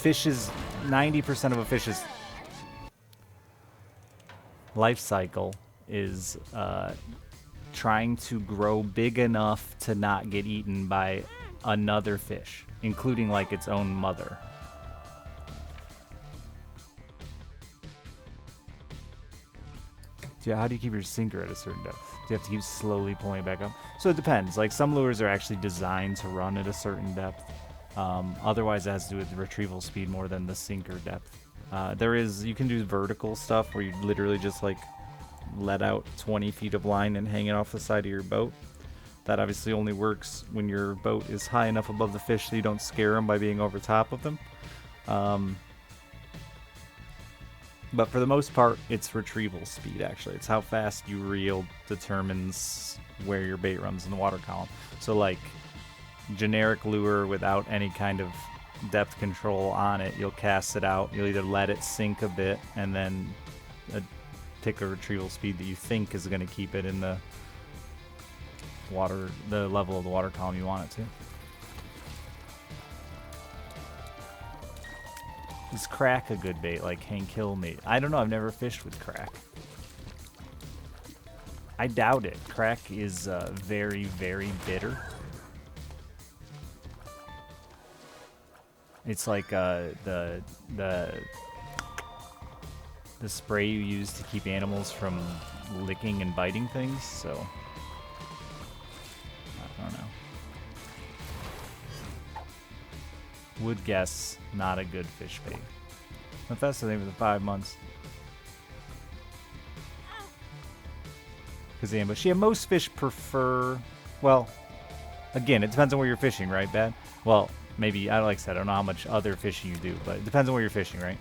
fish's 90% of a fish's life cycle is trying to grow big enough to not get eaten by another fish, including like its own mother. Yeah, how do you keep your sinker at a certain depth? Do you have to keep slowly pulling it back up? So it depends. Like some lures are actually designed to run at a certain depth. Otherwise, it has to do with retrieval speed more than the sinker depth. You can do vertical stuff where you literally just like let out 20 feet of line and hang it off the side of your boat. That obviously only works when your boat is high enough above the fish so you don't scare them by being over top of them. But for the most part, it's retrieval speed, actually. It's how fast you reel determines where your bait runs in the water column. So, like, generic lure without any kind of depth control on it, you'll cast it out. You'll either let it sink a bit and then pick a retrieval speed that you think is going to keep it in the level of the water column you want it to. Is crack a good bait like Hank Hill made? I don't know. I've never fished with crack. I doubt it. Crack is very, very bitter. It's like the spray you use to keep animals from licking and biting things. So I don't know. Would guess not a good fish bait. But that's the thing for the 5 months. Because the ambush. Yeah, most fish prefer. Well, again, it depends on where you're fishing, right, Bad? Well, maybe, like I said, I don't know how much other fishing you do, but it depends on where you're fishing, right?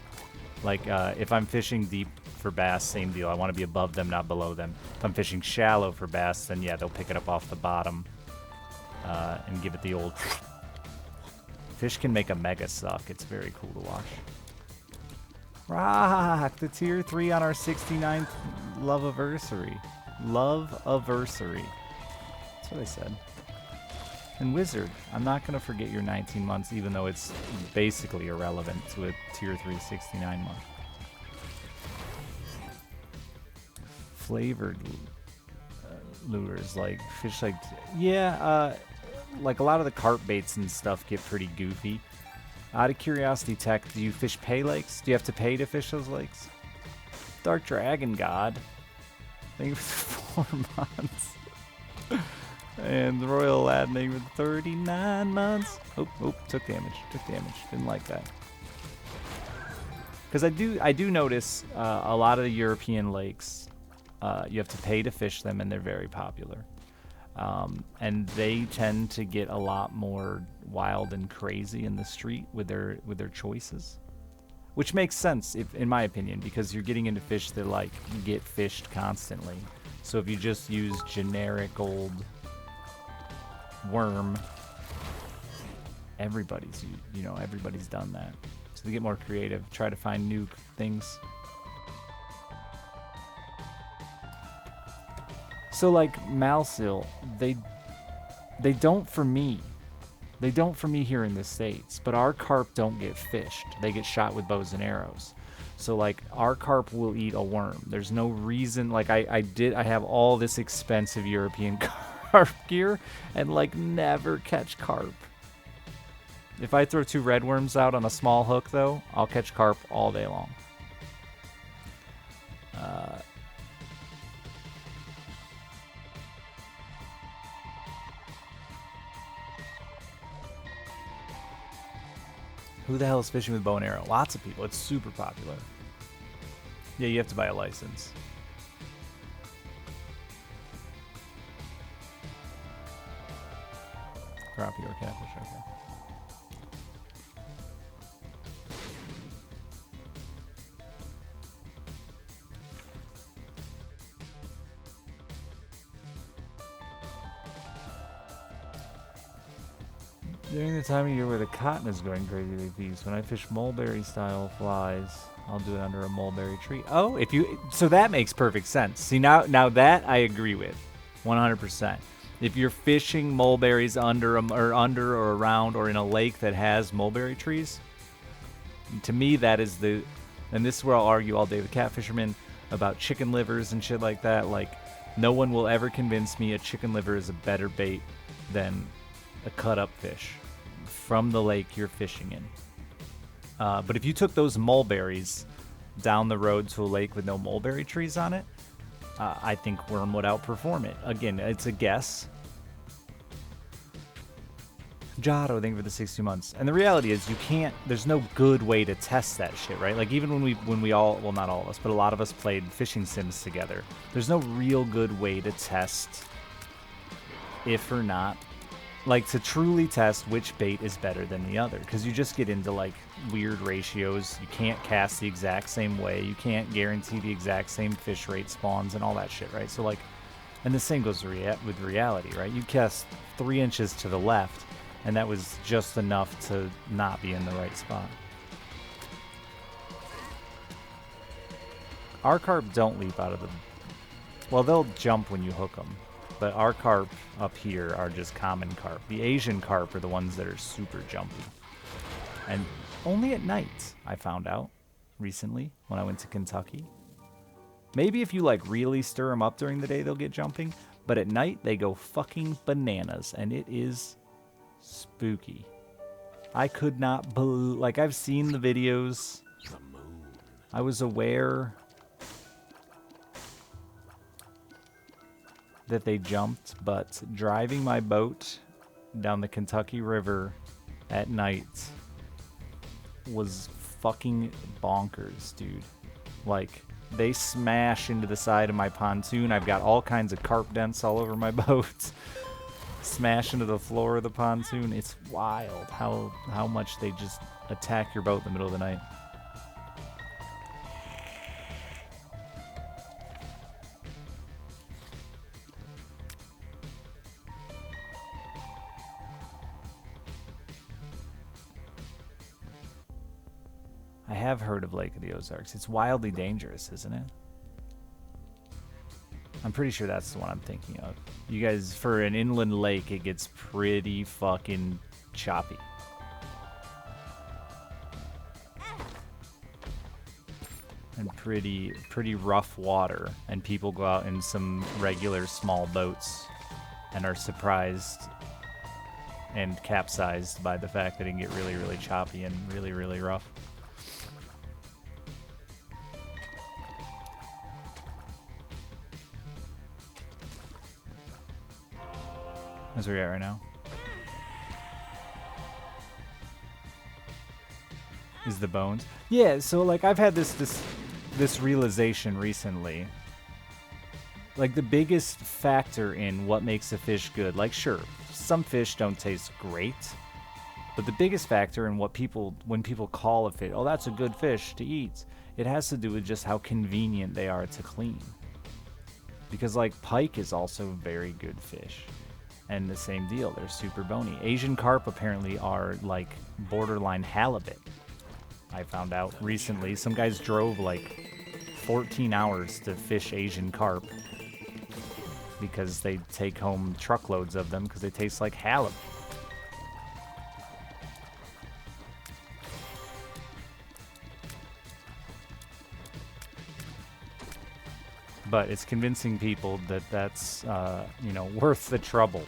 Like, if I'm fishing deep for bass, same deal. I want to be above them, not below them. If I'm fishing shallow for bass, then yeah, they'll pick it up off the bottom and give it the old. Fish can make a mega suck. It's very cool to watch. Rock! The tier 3 on our 69th love-aversary. Love-aversary. That's what I said. And Wizard, I'm not going to forget your 19 months, even though it's basically irrelevant to a tier 3 69 month. Flavored lures, like fish like... Yeah, like a lot of the carp baits and stuff get pretty goofy. Out of curiosity, Tech, do you fish pay lakes? Do you have to pay to fish those lakes? Dark Dragon God. Thank you for 4 months. And the Royal Lad, thank you for 39 months. Oh, took damage. Didn't like that. Because I do notice a lot of the European lakes, you have to pay to fish them, and they're very popular. And they tend to get a lot more wild and crazy in the street with their choices, which makes sense in my opinion, because you're getting into fish that like get fished constantly. So if you just use generic old worm, everybody's done that. So they get more creative, try to find new things. So like Malsil, they don't for me. They don't for me here in the States, but our carp don't get fished. They get shot with bows and arrows. So like our carp will eat a worm. There's no reason, like I have all this expensive European carp gear and like never catch carp. If I throw 2 red worms out on a small hook though, I'll catch carp all day long. Who the hell is fishing with bow and arrow? Lots of people. It's super popular. Yeah, you have to buy a license. Crappie or catfish, okay. During the time of year where the cotton is going crazy, they feast. When I fish mulberry style flies, I'll do it under a mulberry tree. Oh, so that makes perfect sense. See, now that I agree with 100%. If you're fishing mulberries under or around or in a lake that has mulberry trees, To me, that is the, and this is where I'll argue all day with cat fishermen about chicken livers and shit like that. Like, no one will ever convince me a chicken liver is a better bait than a cut up fish from the lake you're fishing in. But if you took those mulberries down the road to a lake with no mulberry trees on it, I think worm would outperform it. Again, it's a guess. Jado, thank you for the 60 months. And the reality is, you can't. There's no good way to test that shit, right? Like, even when we all, well, not all of us, but a lot of us played fishing sims together. There's no real good way to test if or not, like, to truly test which bait is better than the other, because you just get into like weird ratios. You can't cast the exact same way. You can't guarantee the exact same fish rate spawns and all that shit, right? So like, and the same goes with reality, right? You cast 3 inches to the left, and that was just enough to not be in the right spot. Our carp don't leap out of the... Well, they'll jump when you hook them. But our carp up here are just common carp. The Asian carp are the ones that are super jumpy. And only at night, I found out recently when I went to Kentucky. Maybe if you like really stir them up during the day, they'll get jumping. But at night, they go fucking bananas. And it is spooky. I could not believe... Like, I've seen the videos. I was aware that they jumped, but driving my boat down the Kentucky River at night was fucking bonkers, dude. Like, they smash into the side of my pontoon. I've got all kinds of carp dents all over my boat. Smash into the floor of the pontoon. It's wild how much they just attack your boat in the middle of the night. I have heard of Lake of the Ozarks. It's wildly dangerous, isn't it? I'm pretty sure that's the one I'm thinking of. You guys, for an inland lake, it gets pretty fucking choppy. And pretty rough water. And people go out in some regular small boats and are surprised and capsized by the fact that it can get really, really choppy and really, really rough. That's where we're at right now. Is the bones? Yeah, so like I've had this realization recently. Like the biggest factor in what makes a fish good, like sure, some fish don't taste great, but the biggest factor in when people call a fish, oh that's a good fish to eat, it has to do with just how convenient they are to clean. Because like pike is also a very good fish. And the same deal, they're super bony. Asian carp apparently are like borderline halibut. I found out recently. Some guys drove like 14 hours to fish Asian carp because they take home truckloads of them because they taste like halibut. But it's convincing people that that's, worth the trouble.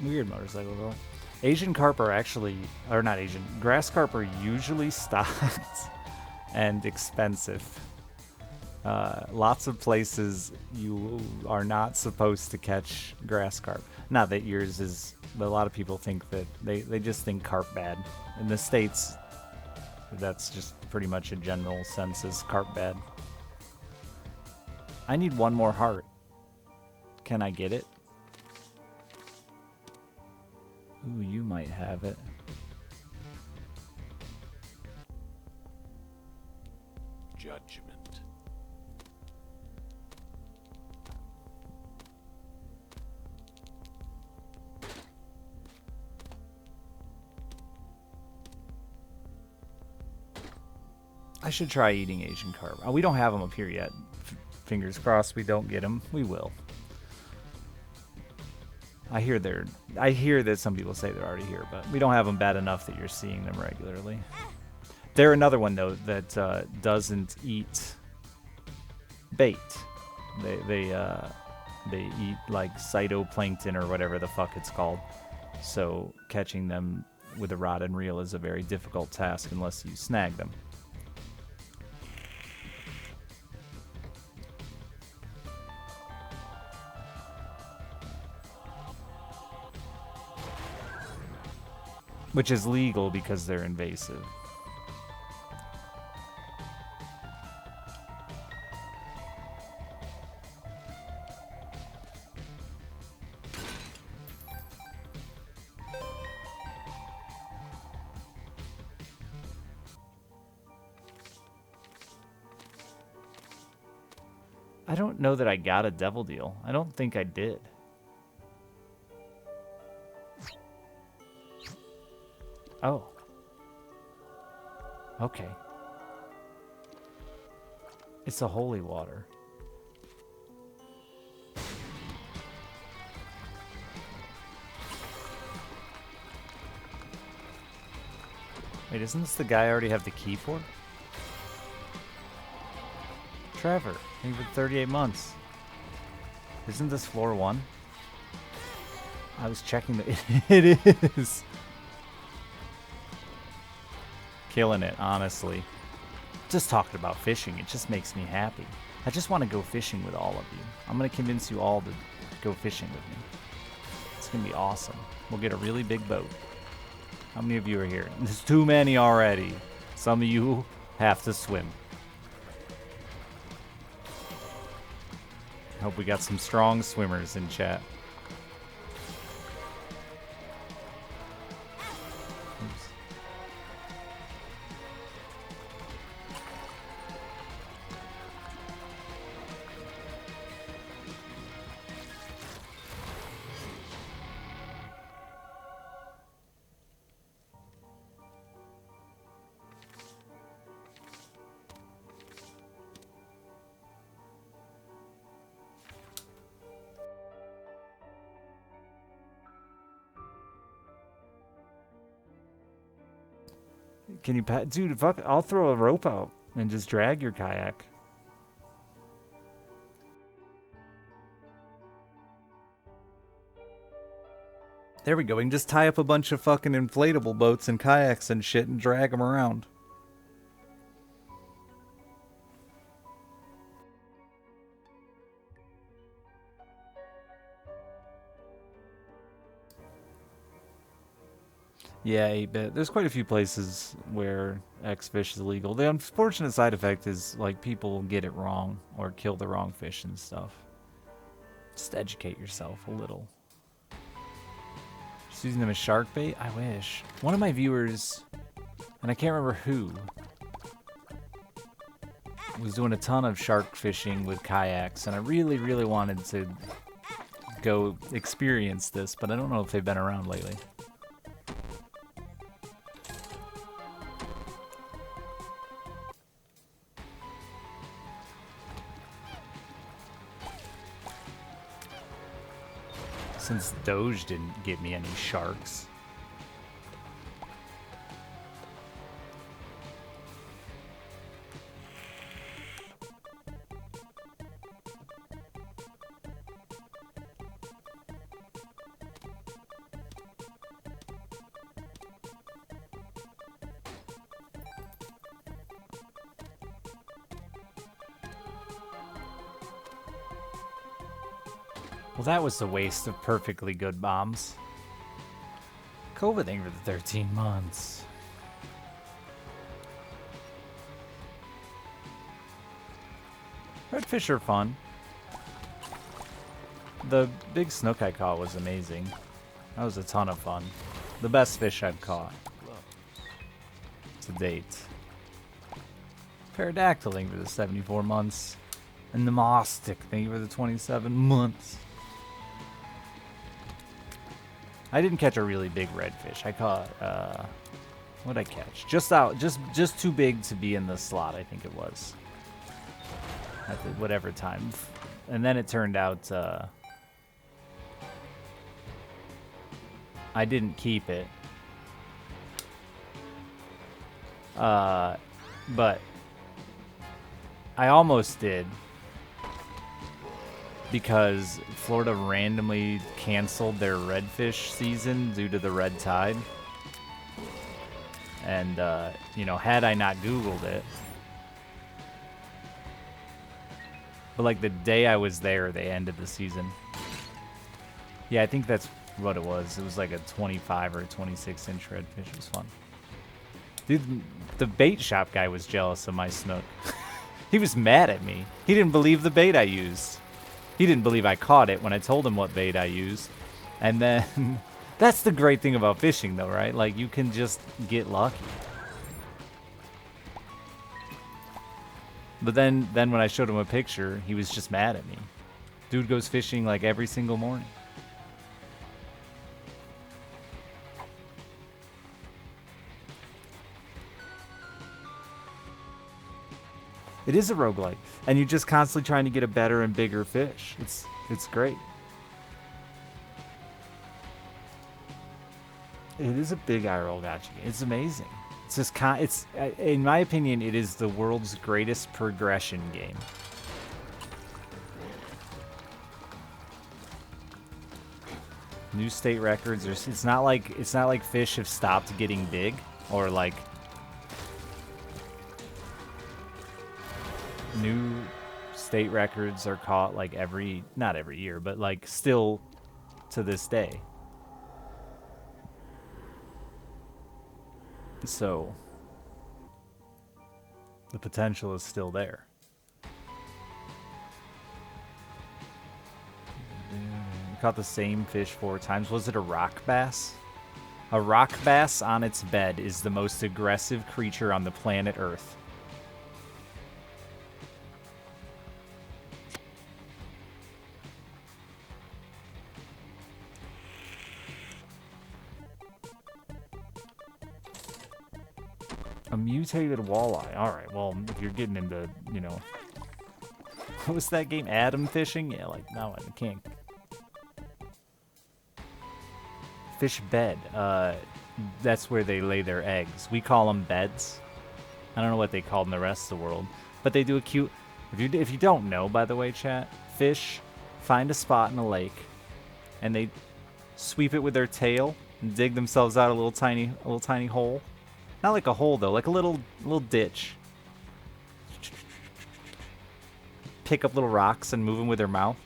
Weird motorcycle girl. Asian carp are actually, or not Asian, grass carp are usually stocked and expensive. Lots of places you are not supposed to catch grass carp. Not that yours is, but a lot of people think that they just think carp bad. In the States, that's just pretty much a general sense is carp bad. I need one more heart. Can I get it? Ooh, you might have it. Judgment. I should try eating Asian carp. We don't have them up here yet. Fingers crossed we don't get them. We will. I hear that some people say they're already here, but we don't have them bad enough that you're seeing them regularly. They're another one though that doesn't eat bait. They eat like phytoplankton or whatever the fuck it's called. So catching them with a rod and reel is a very difficult task unless you snag them. Which is legal because they're invasive. I don't know that I got a devil deal. I don't think I did. Oh. Okay. It's a holy water. Wait, isn't this the guy I already have the key for? Trevor, thank you for 38 months. Isn't this floor 1? I was checking the... It is! Killing it, honestly. Just talking about fishing, it just makes me happy. I just want to go fishing with all of you. I'm going to convince you all to go fishing with me. It's going to be awesome. We'll get a really big boat. How many of you are here? There's too many already. Some of you have to swim. I hope we got some strong swimmers in chat. Oops. Can you dude, fuck, I'll throw a rope out and just drag your kayak. There we go. We can just tie up a bunch of fucking inflatable boats and kayaks and shit and drag them around. Yeah, 8-bit. There's quite a few places where X-fish is illegal. The unfortunate side effect is, like, people get it wrong or kill the wrong fish and stuff. Just educate yourself a little. Just using them as shark bait? I wish. One of my viewers, and I can't remember who, was doing a ton of shark fishing with kayaks, and I really, really wanted to go experience this, but I don't know if they've been around lately. Since Doge didn't give me any sharks. Well, that was a waste of perfectly good bombs. COVID thing for the 13 months. Redfish are fun. The big snook I caught was amazing. That was a ton of fun. The best fish I've caught to date. Pterodactyling for the 74 months. And the Mostic, thank you for the 27 months. I didn't catch a really big redfish. I caught What'd I catch? Just out, just too big to be in the slot, I think it was. At the whatever time. And then it turned out I didn't keep it. But I almost did. Because Florida randomly canceled their redfish season due to the red tide. And, you know, had I not Googled it. But, like, the day I was there, they ended the season. Yeah, I think that's what it was. It was like a 25 or a 26-inch redfish. It was fun. Dude, the bait shop guy was jealous of my snook. He was mad at me. He didn't believe the bait I used. He didn't believe I caught it when I told him what bait I used. And then, that's the great thing about fishing, though, right? Like, you can just get lucky. But then when I showed him a picture, he was just mad at me. Dude goes fishing, like, every single morning. It is a roguelike, and you're just constantly trying to get a better and bigger fish. It's great. It is a big IRL gacha game. It's amazing. It's just it's in my opinion, it is the world's greatest progression game. New state records. It's not like fish have stopped getting big or like new state records are caught like not every year, but like still to this day. So the potential is still there. Caught the same fish 4 times. Was it a rock bass? A rock bass on its bed is the most aggressive creature on the planet Earth. A mutated walleye. Alright, well, if you're getting into, you know... What was that game? Atom fishing? Yeah, like, no, I can't. Fish bed. That's where they lay their eggs. We call them beds. I don't know what they call them in the rest of the world. But they do a cute... If you don't know, by the way, chat, fish find a spot in a lake, and they sweep it with their tail and dig themselves out a little tiny hole. Not like a hole, though. Like a little ditch. Pick up little rocks and move them with their mouth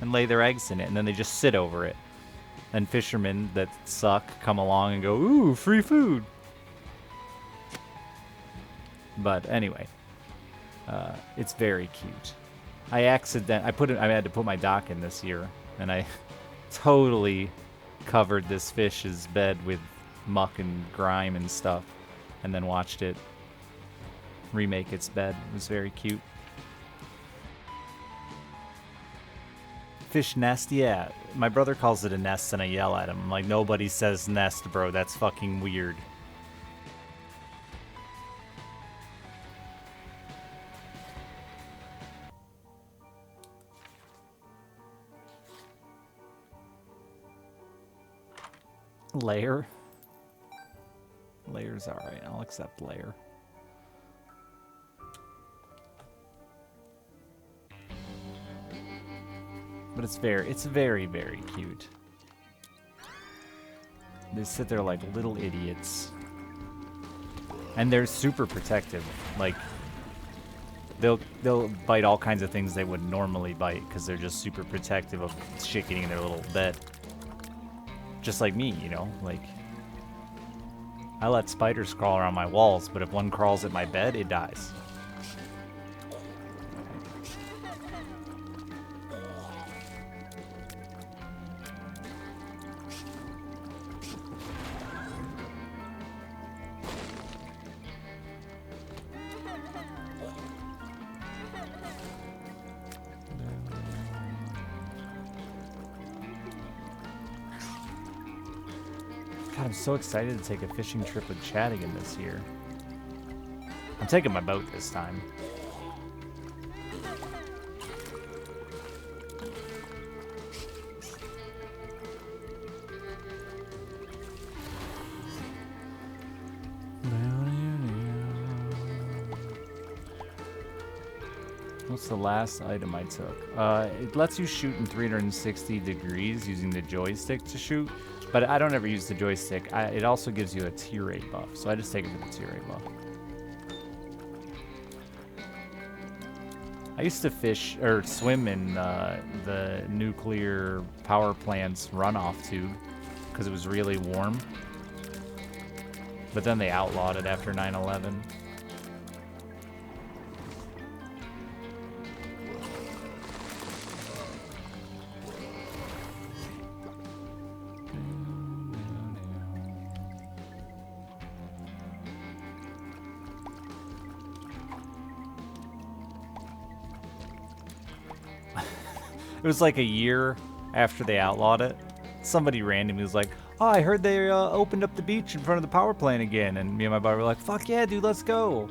and lay their eggs in it, and then they just sit over it. And fishermen that suck come along and go, ooh, free food. But anyway, it's very cute. I had to put my dock in this year, and I totally covered this fish's bed with muck and grime and stuff, and then watched it remake its bed. It was very cute. Fish nest, yeah. My brother calls it a nest, and I yell at him. I'm like, nobody says nest, bro. That's fucking weird. Layer? Layer's alright. I'll accept layer. But it's very, very cute. They sit there like little idiots. And they're super protective. Like, they'll bite all kinds of things they would normally bite because they're just super protective of shit getting in their little bed. Just like me, you know? Like, I let spiders crawl around my walls, but if one crawls at my bed, it dies. God, I'm so excited to take a fishing trip with Chad again this year. I'm taking my boat this time. What's the last item I took? It lets you shoot in 360 degrees using the joystick to shoot, but I don't ever use the joystick. It also gives you a tear rate buff, so I just take it for the tear rate buff. I used to fish or swim in the nuclear power plant's runoff tube because it was really warm, but then they outlawed it after 9/11. It was like a year after they outlawed it. Somebody randomly was like, "Oh, I heard they opened up the beach in front of the power plant again." And me and my buddy were like, "Fuck yeah, dude, let's go."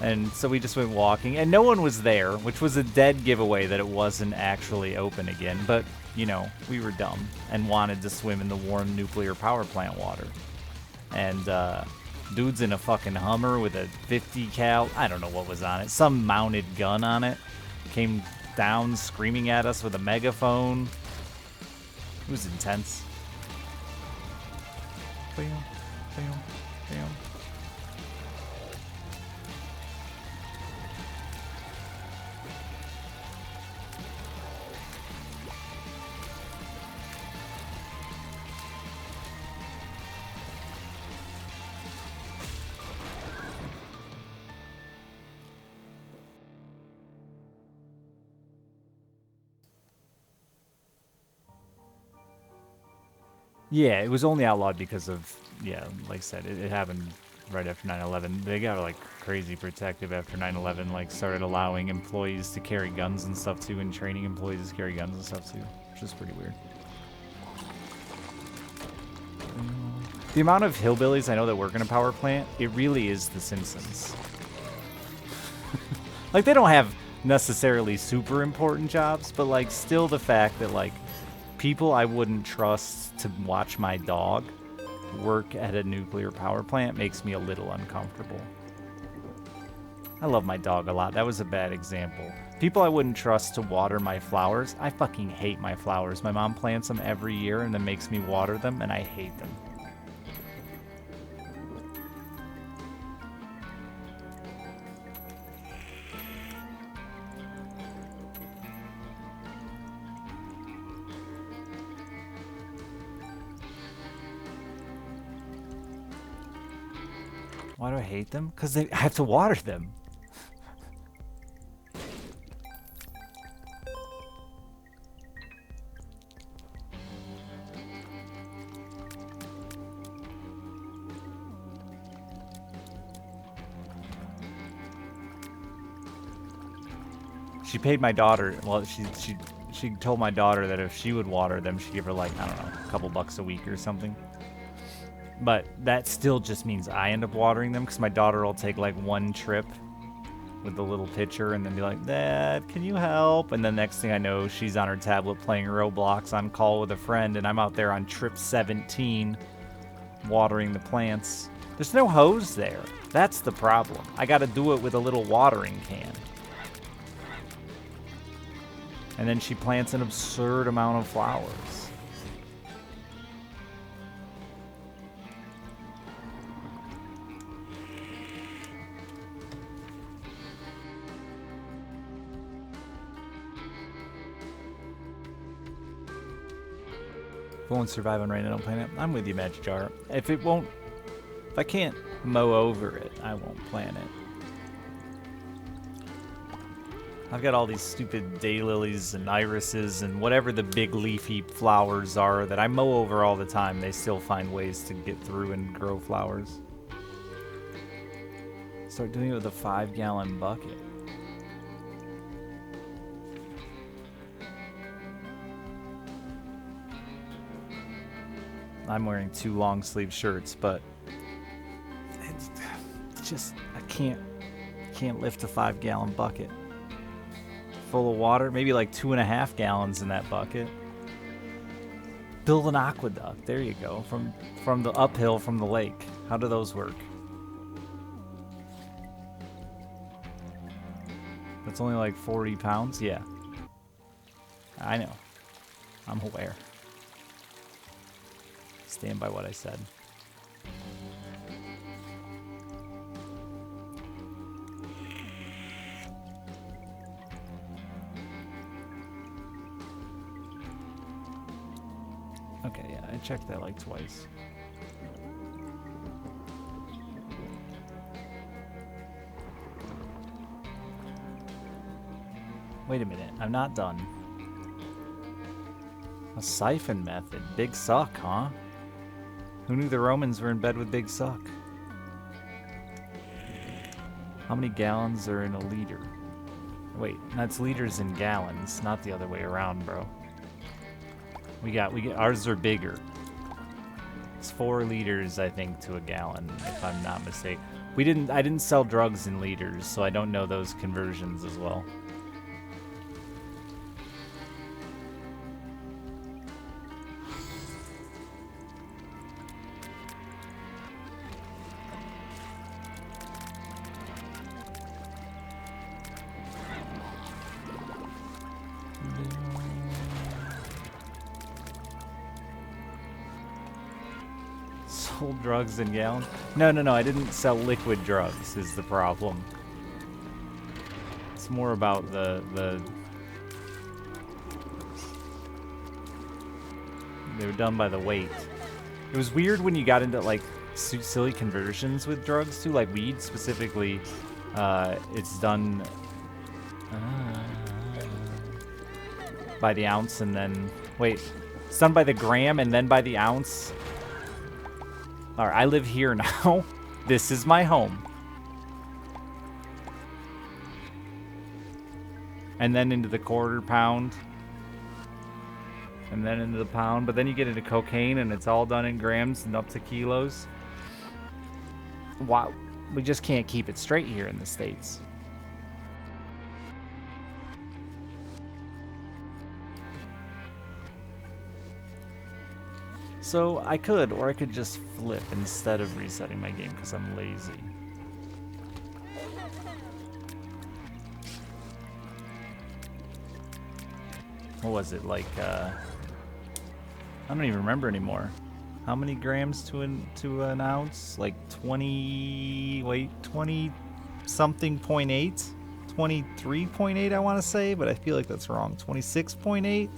And so we just went walking, and no one was there, which was a dead giveaway that it wasn't actually open again. But, you know, we were dumb and wanted to swim in the warm nuclear power plant water. And dude's in a fucking Hummer with a 50 cal, I don't know what was on it, some mounted gun on it, came down screaming at us with a megaphone. It was intense. Bam, bam, bam. Yeah, it was only outlawed because of, yeah, like I said, it happened right after 9/11. They got like crazy protective after 9/11, like started allowing employees to carry guns and stuff too, and training employees to carry guns and stuff too, which is pretty weird. The amount of hillbillies I know that work in a power plant, it really is The Simpsons. Like, they don't have necessarily super important jobs, but like still the fact that like people I wouldn't trust to watch my dog work at a nuclear power plant makes me a little uncomfortable. I love my dog a lot. That was a bad example. People I wouldn't trust to water my flowers. I fucking hate my flowers. My mom plants them every year and then makes me water them, and I hate them. Why do I hate them? Because I have to water them. She paid my daughter, well, she told my daughter that if she would water them, she'd give her like, I don't know, a couple bucks a week or something. But that still just means I end up watering them because my daughter will take like one trip with the little pitcher and then be like, "Dad, can you help?" And then next thing I know, she's on her tablet playing Roblox on call with a friend, and I'm out there on trip 17 watering the plants. There's no hose there. That's the problem. I got to do it with a little watering can. And then she plants an absurd amount of flowers. If it won't survive on rain, I don't plant it. I'm with you, Magic Jar. If I can't mow over it, I won't plant it. I've got all these stupid daylilies and irises and whatever the big leafy flowers are that I mow over all the time. They still find ways to get through and grow flowers. Start doing it with a 5-gallon bucket. I'm wearing 2 long sleeve shirts, but it's just I can't lift a 5-gallon bucket full of water. Maybe like 2.5 gallons in that bucket. Build an aqueduct. There you go. From the uphill from the lake. How do those work? That's only like 40 pounds? Yeah. I know. I'm aware. Stand by what I said. Okay, yeah, I checked that like twice. Wait a minute, I'm not done. A siphon method. Big suck, huh? Who knew the Romans were in bed with Big Suck? How many gallons are in a liter? Wait, that's liters in gallons, not the other way around, bro. We get ours are bigger. It's 4 liters, I think, to a gallon, if I'm not mistaken. I didn't sell drugs in liters, so I don't know those conversions as well. Sold drugs in gallons? No, I didn't sell liquid drugs is the problem. It's more about the they were done by the weight. It was weird when you got into like silly conversions with drugs too, like weed specifically. It's done by the ounce and then wait, it's done by the gram and then by the ounce. All right, I live here now. This is my home. And then into the quarter pound. And then into the pound. But then you get into cocaine and it's all done in grams and up to kilos. Wow. We just can't keep it straight here in the States. So I could, or I could just flip instead of resetting my game because I'm lazy. What was it, like, I don't even remember anymore. How many grams to an ounce? Like 20 something 0.8? 23.8 I want to say, but I feel like that's wrong. 26.8?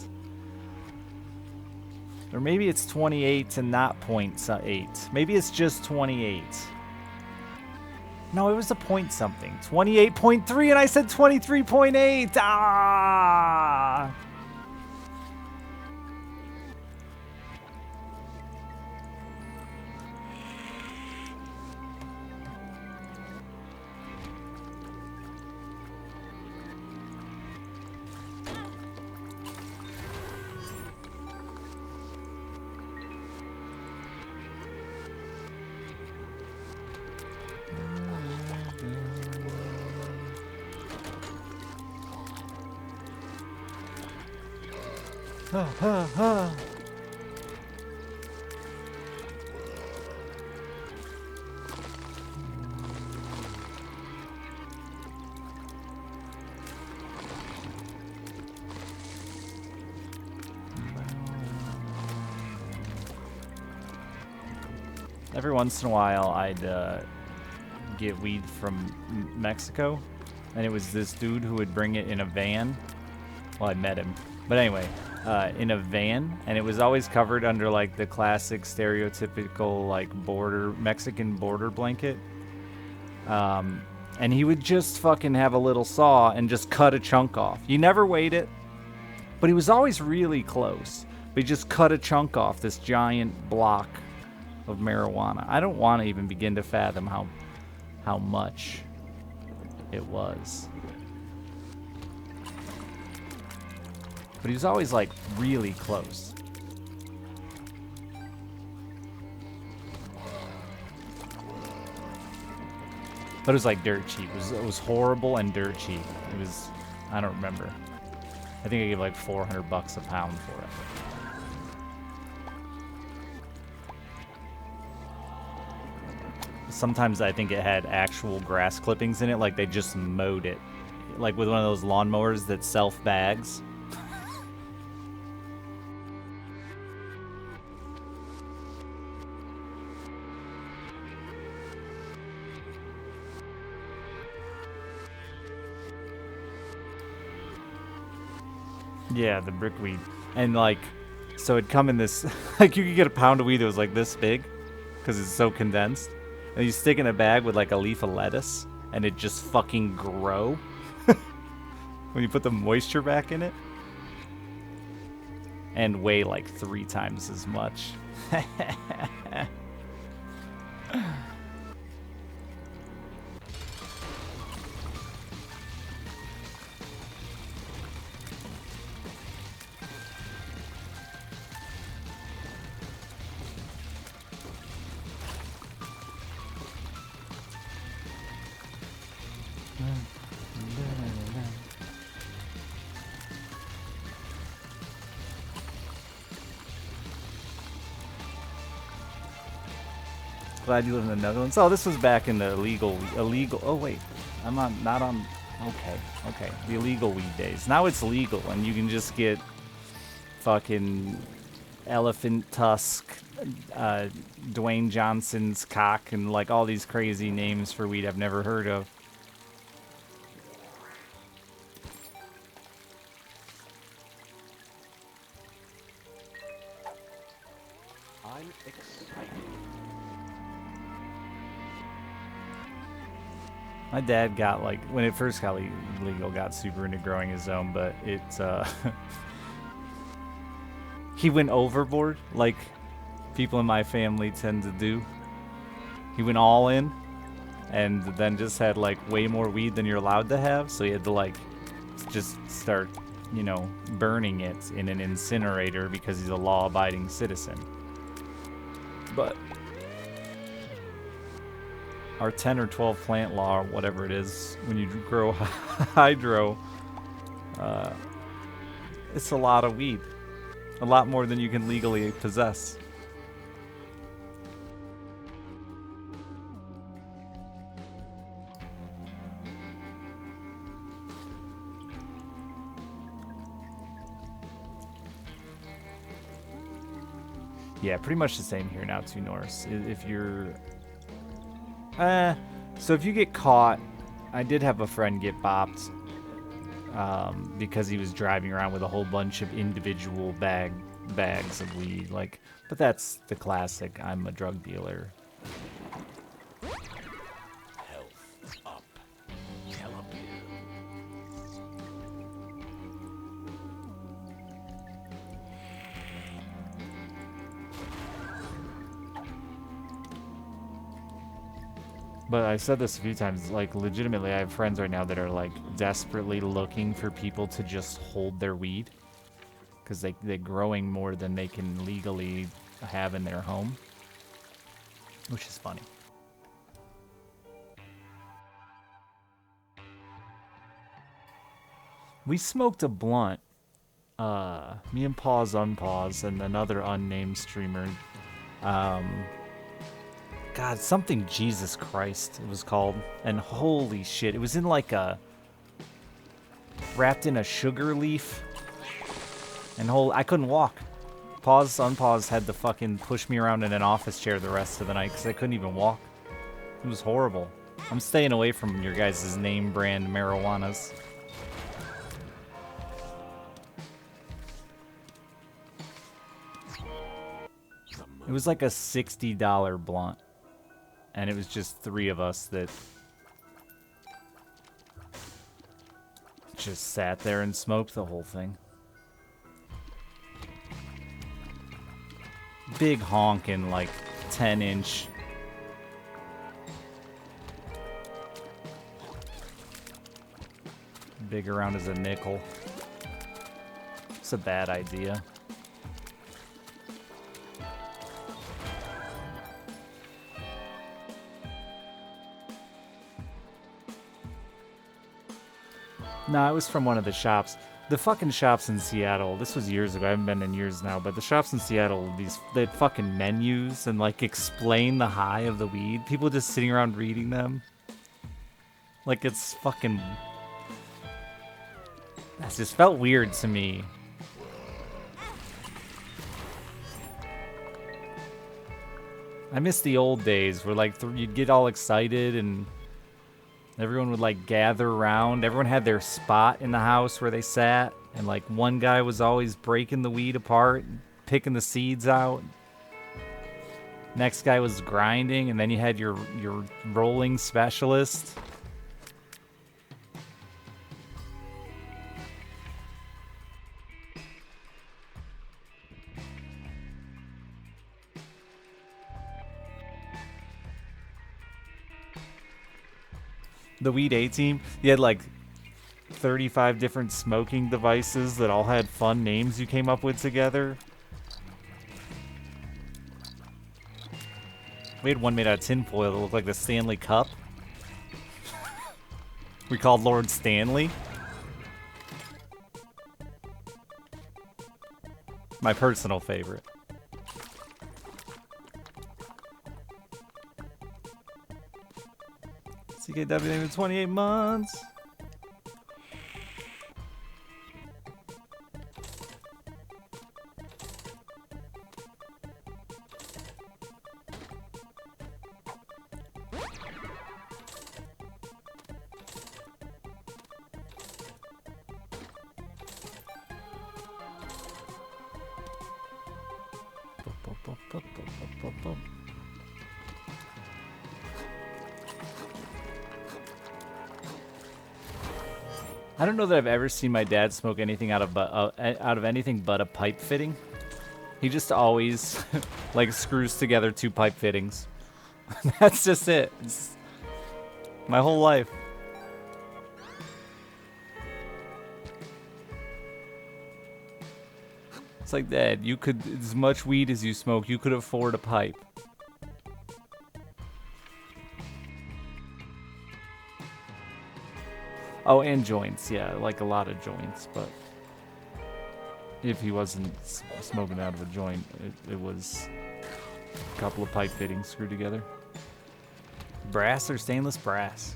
Or maybe it's 28 and not 0.8. Maybe it's just 28. No, it was a point something. 28.3 and I said 23.8. Ah! Every once in a while, I'd get weed from Mexico, and it was this dude who would bring it in a van. Well, I met him. But anyway, in a van, and it was always covered under like the classic stereotypical like Mexican border blanket. And he would just fucking have a little saw and just cut a chunk off. You never weighed it, but he was always really close. But he just cut a chunk off this giant block of marijuana. I don't want to even begin to fathom how much it was. But he was always like really close. But it was like dirt cheap. It was horrible and dirt cheap. It was, I don't remember. I think I gave like 400 bucks a pound for it. Sometimes I think it had actual grass clippings in it, like they just mowed it. Like with one of those lawnmowers that self-bags. Yeah, the brickweed. And like, so it'd come in this, like you could get a pound of weed that was like this big, because it's so condensed. And you stick in a bag with like a leaf of lettuce, and it just fucking grow. When you put the moisture back in it. And weigh like 3 times as much. Glad you live in the Netherlands. Oh, this was back in the illegal. Oh wait, I'm on not on. Okay, the illegal weed days. Now it's legal, and you can just get fucking elephant tusk, Dwayne Johnson's cock, and like all these crazy names for weed I've never heard of. I'm excited. My dad got like when it first got legal, got super into growing his own, but it he went overboard like people in my family tend to do. He went all in and then just had like way more weed than you're allowed to have, so he had to like just start, you know, burning it in an incinerator because he's a law-abiding citizen. But our 10 or 12 plant law, or whatever it is, when you grow hydro, it's a lot of weed. A lot more than you can legally possess. Yeah, pretty much the same here now too, Norse. If you're... so if you get caught... I did have a friend get bopped because he was driving around with a whole bunch of individual bags of weed. Like, but that's the classic, I'm a drug dealer. Health up. Telepil. But I said this a few times, like, legitimately, I have friends right now that are, like, desperately looking for people to just hold their weed. Because they're growing more than they can legally have in their home. Which is funny. We smoked a blunt. Me and Pause Unpause and another unnamed streamer. God, something Jesus Christ it was called. And holy shit, it was in like a... wrapped in a sugar leaf. And I couldn't walk. Pause, Unpause had to fucking push me around in an office chair the rest of the night because I couldn't even walk. It was horrible. I'm staying away from your guys' name brand marijuanas. It was like a $60 blunt. And it was just 3 of us that just sat there and smoked the whole thing. Big honkin', like 10-inch. Big around as a nickel. It's a bad idea. No, it was from one of the shops. The fucking shops in Seattle, this was years ago, I haven't been in years now, but the shops in Seattle, they had fucking menus and like explain the high of the weed. People just sitting around reading them. Like it's fucking... That just felt weird to me. I miss the old days where like you'd get all excited and everyone would like gather around. Everyone had their spot in the house where they sat, and like one guy was always breaking the weed apart, picking the seeds out. Next guy was grinding, and then you had your rolling specialist. The Weed A-Team, you had like 35 different smoking devices that all had fun names you came up with together. We had one made out of tinfoil that looked like the Stanley Cup. We called Lord Stanley. My personal favorite. CKW in 28 months. I don't know that I've ever seen my dad smoke anything out of anything but a pipe fitting. He just always like screws together two pipe fittings. That's just it. It's my whole life. It's like, Dad, you could, as much weed as you smoke, you could afford a pipe. Oh, and joints, yeah, like a lot of joints, but if he wasn't smoking out of a joint, it was a couple of pipe fittings screwed together. Brass or stainless brass?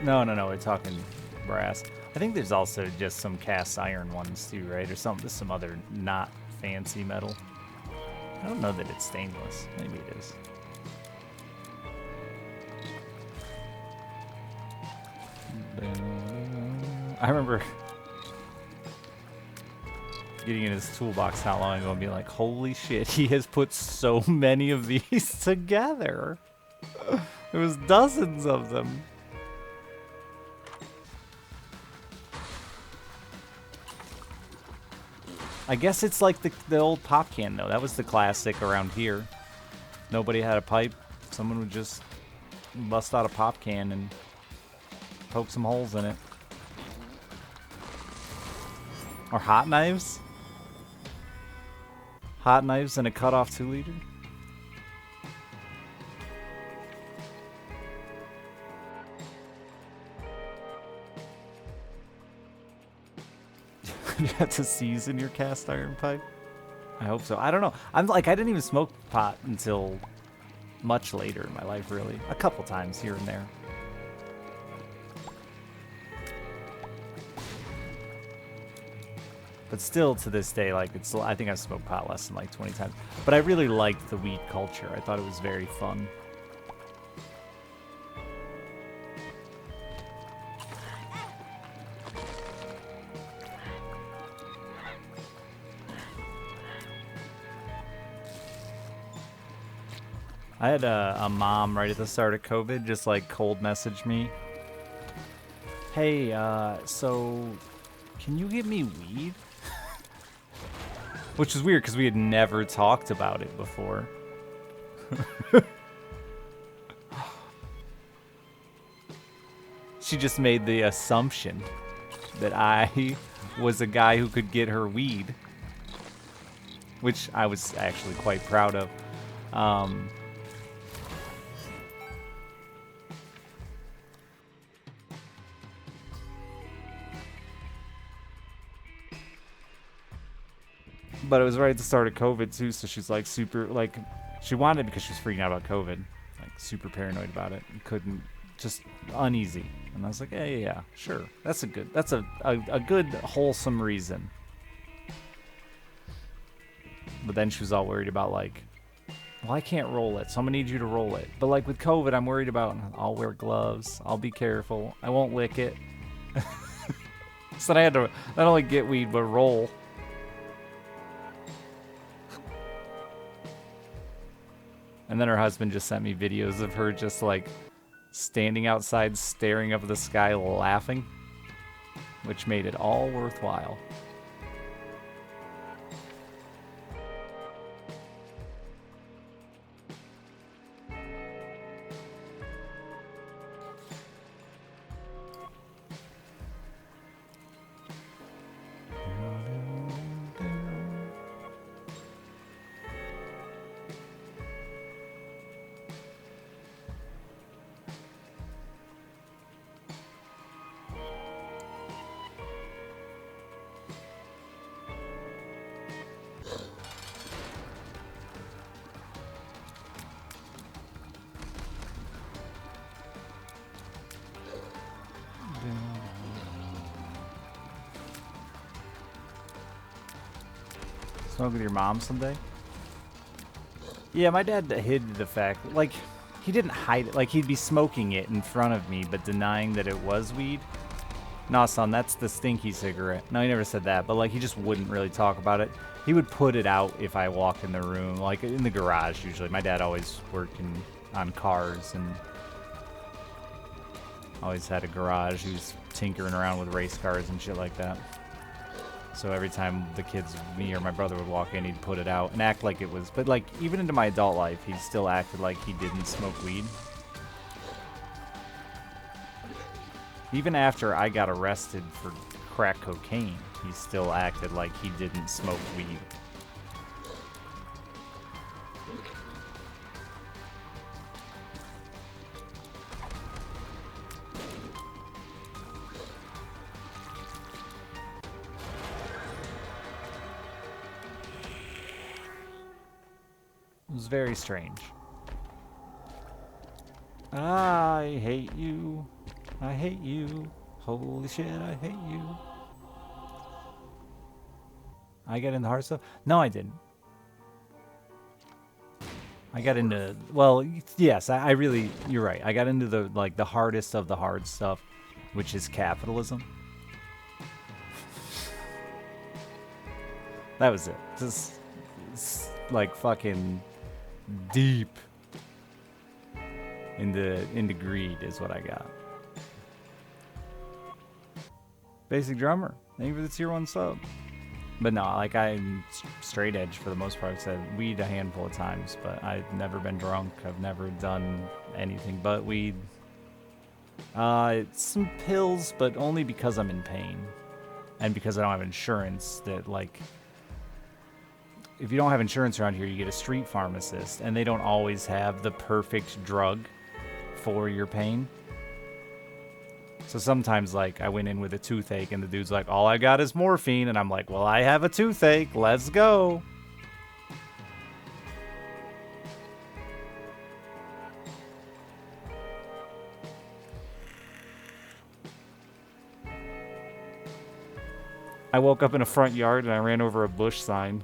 No, we're talking brass. I think there's also just some cast iron ones too, right? Or some other not fancy metal. I don't know that it's stainless. Maybe it is. I remember getting in his toolbox not long ago and being like, holy shit, he has put so many of these together. There was dozens of them. I guess it's like the old pop can, though. That was the classic around here. Nobody had a pipe. Someone would just bust out a pop can and poke some holes in it. Or hot knives? Hot knives and a cut-off 2-liter? You have to season your cast iron pipe? I hope so. I don't know. I didn't even smoke pot until much later in my life, really. A couple times here and there. But still, to this day, like, I think I've smoked pot less than like 20 times. But I really liked the weed culture. I thought it was very fun. I had a mom right at the start of COVID just like cold message me. Hey, so can you get me weed? Which is weird because we had never talked about it before. She just made the assumption that I was a guy who could get her weed, which I was actually quite proud of. But it was right at the start of COVID too, so she's like super like she wanted it because she was freaking out about COVID, like super paranoid about it, and couldn't just uneasy. And I was like, yeah, sure, that's a good wholesome reason. But then she was all worried about like, well, I can't roll it, so I'm gonna need you to roll it. But like with COVID, I'm worried about I'll wear gloves, I'll be careful, I won't lick it. So then I had to not only get weed but roll. And then her husband just sent me videos of her just like standing outside staring up at the sky laughing, which made it all worthwhile. Smoke with your mom someday? Yeah, my dad hid the fact, like, he didn't hide it. Like, he'd be smoking it in front of me, but denying that it was weed. Nah, son, that's the stinky cigarette. No, he never said that, but, like, he just wouldn't really talk about it. He would put it out if I walked in the room, like, in the garage, usually. My dad always worked on cars and always had a garage. He was tinkering around with race cars and shit like that. So every time the kids, me or my brother would walk in, he'd put it out and act like it was. But like even into my adult life, he still acted like he didn't smoke weed. Even after I got arrested for crack cocaine, he still acted like he didn't smoke weed. It was very strange. I hate you. I hate you. Holy shit, I hate you. I got into hard stuff? No, I didn't. I got into, well, yes, I really, you're right. I got into the, like, the hardest of the hard stuff, which is capitalism. That was it. Just, like, fucking deep into greed is what I got. Basic drummer. Thank you for the tier 1 sub. But no, like I'm straight edge for the most part. I've said weed a handful of times, but I've never been drunk. I've never done anything but weed. Some pills, but only because I'm in pain. And because I don't have insurance that like if you don't have insurance around here, you get a street pharmacist, and they don't always have the perfect drug for your pain. So sometimes, like, I went in with a toothache, and the dude's like, all I got is morphine, and I'm like, well, I have a toothache, let's go. I woke up in a front yard, and I ran over a Bush sign.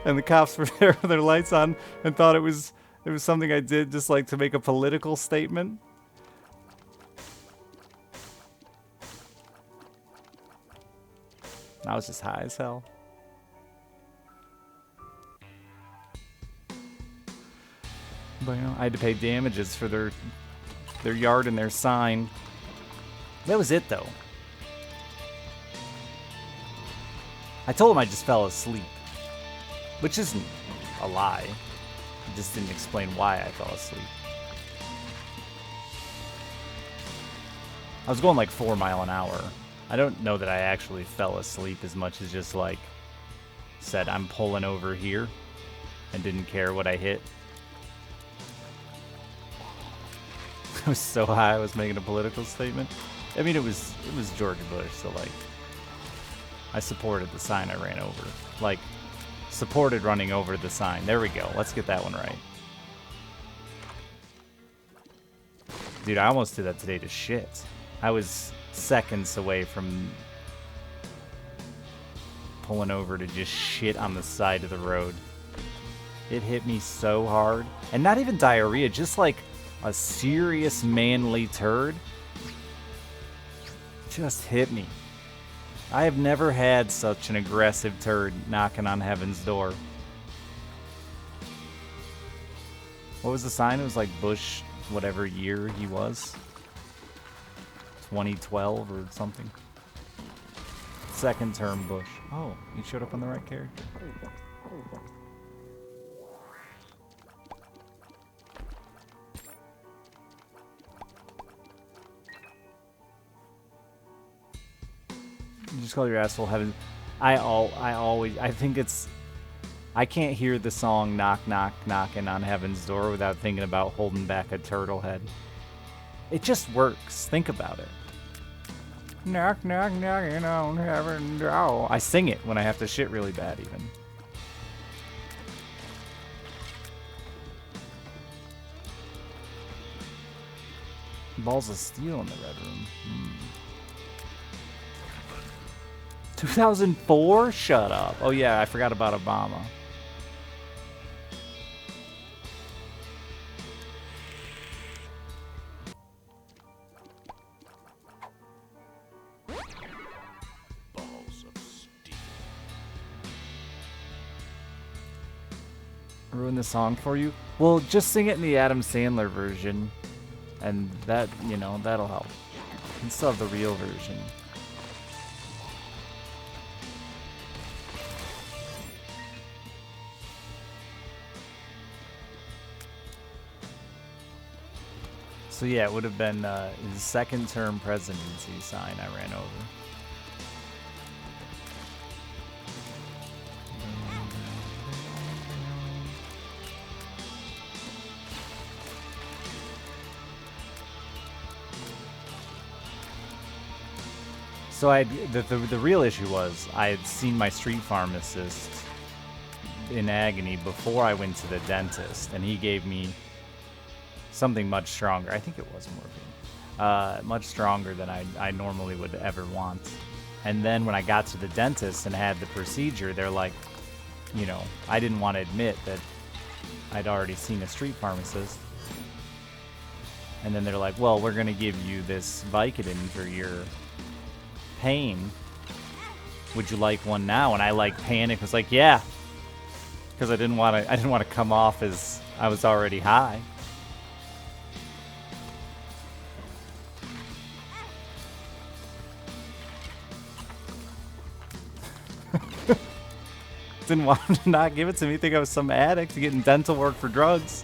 And the cops were there with their lights on and thought it was something I did just like to make a political statement. I was just high as hell. But you know, I had to pay damages for their yard and their sign. That was it though. I told him I just fell asleep. Which isn't a lie. I just didn't explain why I fell asleep. I was going like 4 miles an hour. I don't know that I actually fell asleep as much as just like said I'm pulling over here and didn't care what I hit. I was so high I was making a political statement. I mean it was George Bush, so like I supported the sign I ran over. Like, supported running over the sign. There we go. Let's get that one right. Dude, I almost did that today to shit. I was seconds away from pulling over to just shit on the side of the road. It hit me so hard. And not even diarrhea, just like a serious manly turd. Just hit me. I have never had such an aggressive turd knocking on heaven's door. What was the sign? It was like Bush, whatever year he was. 2012 or something. Second term Bush. Oh, he showed up on the right character. You just call your asshole heaven. I think it's, I can't hear the song Knock Knock Knocking on Heaven's Door without thinking about holding back a turtle head. It just works. Think about it. Knock knock knocking on heaven's door. I sing it when I have to shit really bad even. Balls of steel in the red room. 2004? Shut up. Oh yeah, I forgot about Obama. Balls of steel. Ruin the song for you? Well, just sing it in the Adam Sandler version. And that, you know, that'll help. You can still have the real version. So yeah, it would have been his second term presidency sign I ran over. So the real issue was I had seen my street pharmacist in agony before I went to the dentist, and he gave me something much stronger. I think it was morphine. Much stronger than I normally would ever want. And then when I got to the dentist and had the procedure, they're like, you know, I didn't want to admit that I'd already seen a street pharmacist. And then they're like, well, we're going to give you this Vicodin for your pain. Would you like one now? And I like panicked. Was like, yeah, because I didn't want to come off as I was already high. Didn't want to not give it to me. Think I was some addict getting dental work for drugs.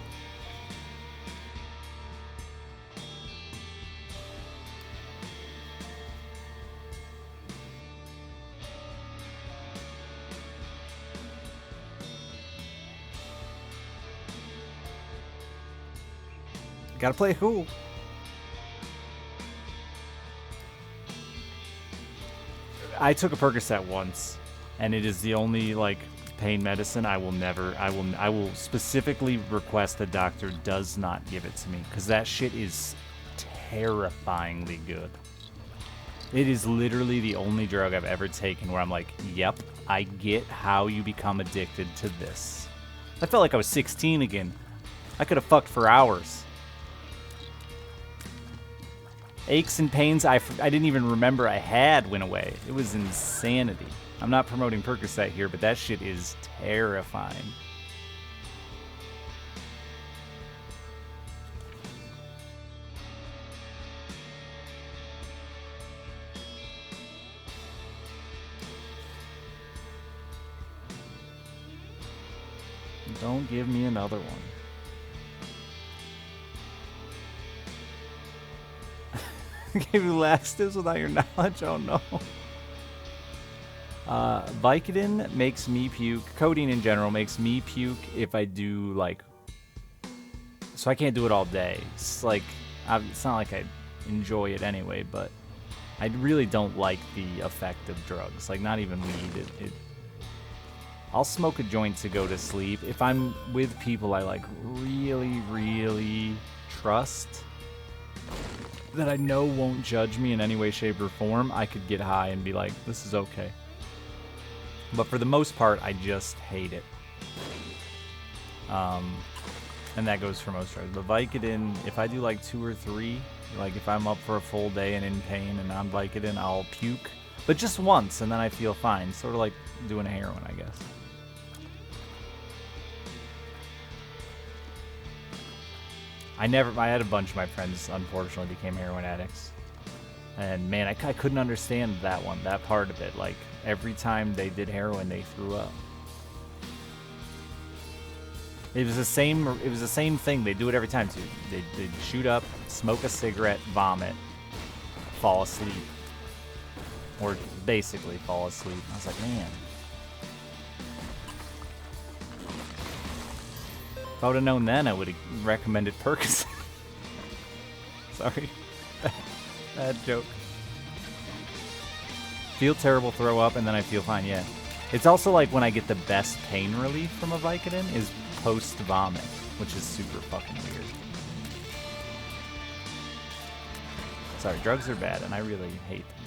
Gotta play cool. I took a Percocet once, and it is the only like pain medicine I will specifically request the doctor does not give it to me, because that shit is terrifyingly good. It is literally the only drug I've ever taken where I'm like, yep, I get how you become addicted to this. I felt like I was 16 again. I could have fucked for hours. Aches and pains I didn't even remember I had went away. It was insanity. I'm not promoting Percocet here, but that shit is terrifying. Don't give me another one. Gave you laxatives without your knowledge? Oh no. Vicodin makes me puke. Codeine in general makes me puke if I do like. So I can't do it all day. It's like it's not like I enjoy it anyway, but I really don't like the effect of drugs. Like, not even weed. I'll smoke a joint to go to sleep. If I'm with people I like really, really trust, that I know won't judge me in any way, shape, or form, I could get high and be like, this is okay. But for the most part, I just hate it. And that goes for most drugs. The Vicodin, if I do like 2 or 3, like if I'm up for a full day and in pain and on Vicodin, I'll puke. But just once, and then I feel fine. Sort of like doing a heroin, I guess. I had a bunch of my friends, unfortunately, became heroin addicts. And man, I couldn't understand that part of it. Like, every time they did heroin, they threw up. It was the same thing. They do it every time too. They'd shoot up, smoke a cigarette, vomit, fall asleep. Or basically fall asleep. I was like, man. If I would have known then, I would have recommended Percocet. Sorry. Bad joke. Feel terrible, throw up, and then I feel fine, yeah. It's also like when I get the best pain relief from a Vicodin is post-vomit, which is super fucking weird. Sorry, drugs are bad, and I really hate them.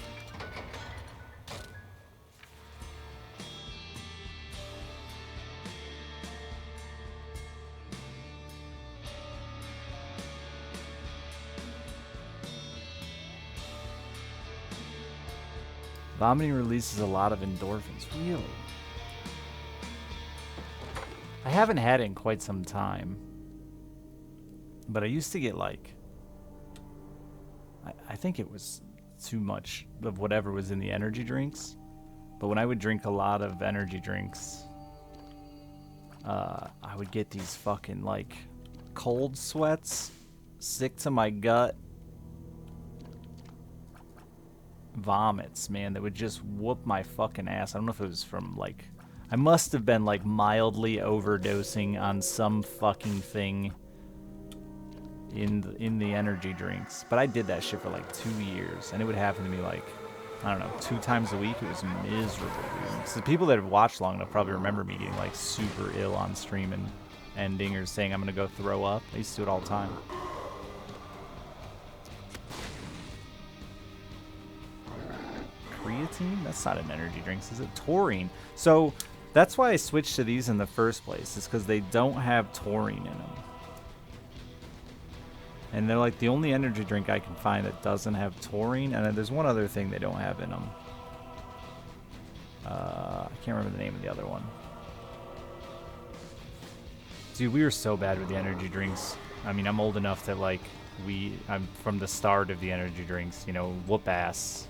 Vomiting releases a lot of endorphins. Really? I haven't had it in quite some time. But I used to get like... I think it was too much of whatever was in the energy drinks. But when I would drink a lot of energy drinks, I would get these fucking like cold sweats, sick to my gut, vomits, man, that would just whoop my fucking ass. I don't know if it was from like, I must have been like mildly overdosing on some fucking thing in the energy drinks. But I did that shit for like 2 years, and it would happen to me like, I don't know, 2 times a week. It was miserable, dude. So the people that have watched long enough probably remember me getting like super ill on stream and ending or saying I'm gonna go throw up. I used to do it all the time. Creatine? That's not an energy drink, is it? Taurine. So that's why I switched to these in the first place, is because they don't have taurine in them. And they're like the only energy drink I can find that doesn't have taurine. And then there's one other thing they don't have in them. I can't remember the name of the other one. Dude, we were so bad with the energy drinks. I mean, I'm old enough that like I'm from the start of the energy drinks, you know, whoop ass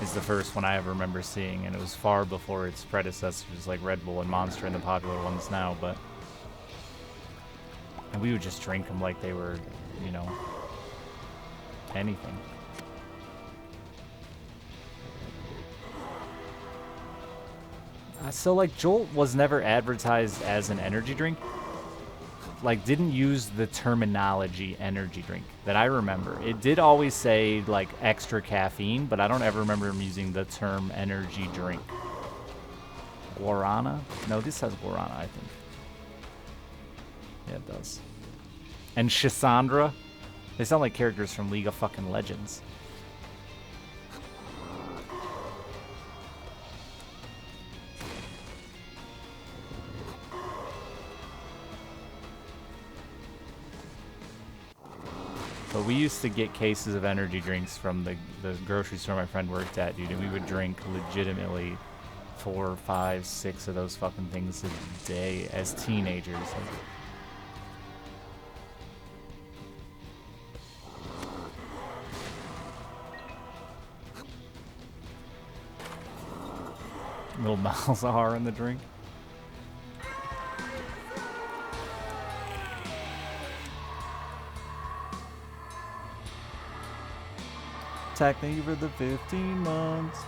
is the first one I ever remember seeing, and it was far before its predecessors like Red Bull and Monster and the popular ones now, but and we would just drink them like they were, you know, anything. So like Jolt was never advertised as an energy drink. Like, didn't use the terminology energy drink that I remember. It did always say like extra caffeine, but I don't ever remember him using the term energy drink. Guarana? No, this has guarana, I think. Yeah, it does. And Shisandra? They sound like characters from League of fucking Legends. But we used to get cases of energy drinks from the grocery store my friend worked at, dude, and we would drink legitimately 4, 5, 6 of those fucking things a day as teenagers. Little Malzahar in the drink. Tack, thank you for the 15 months.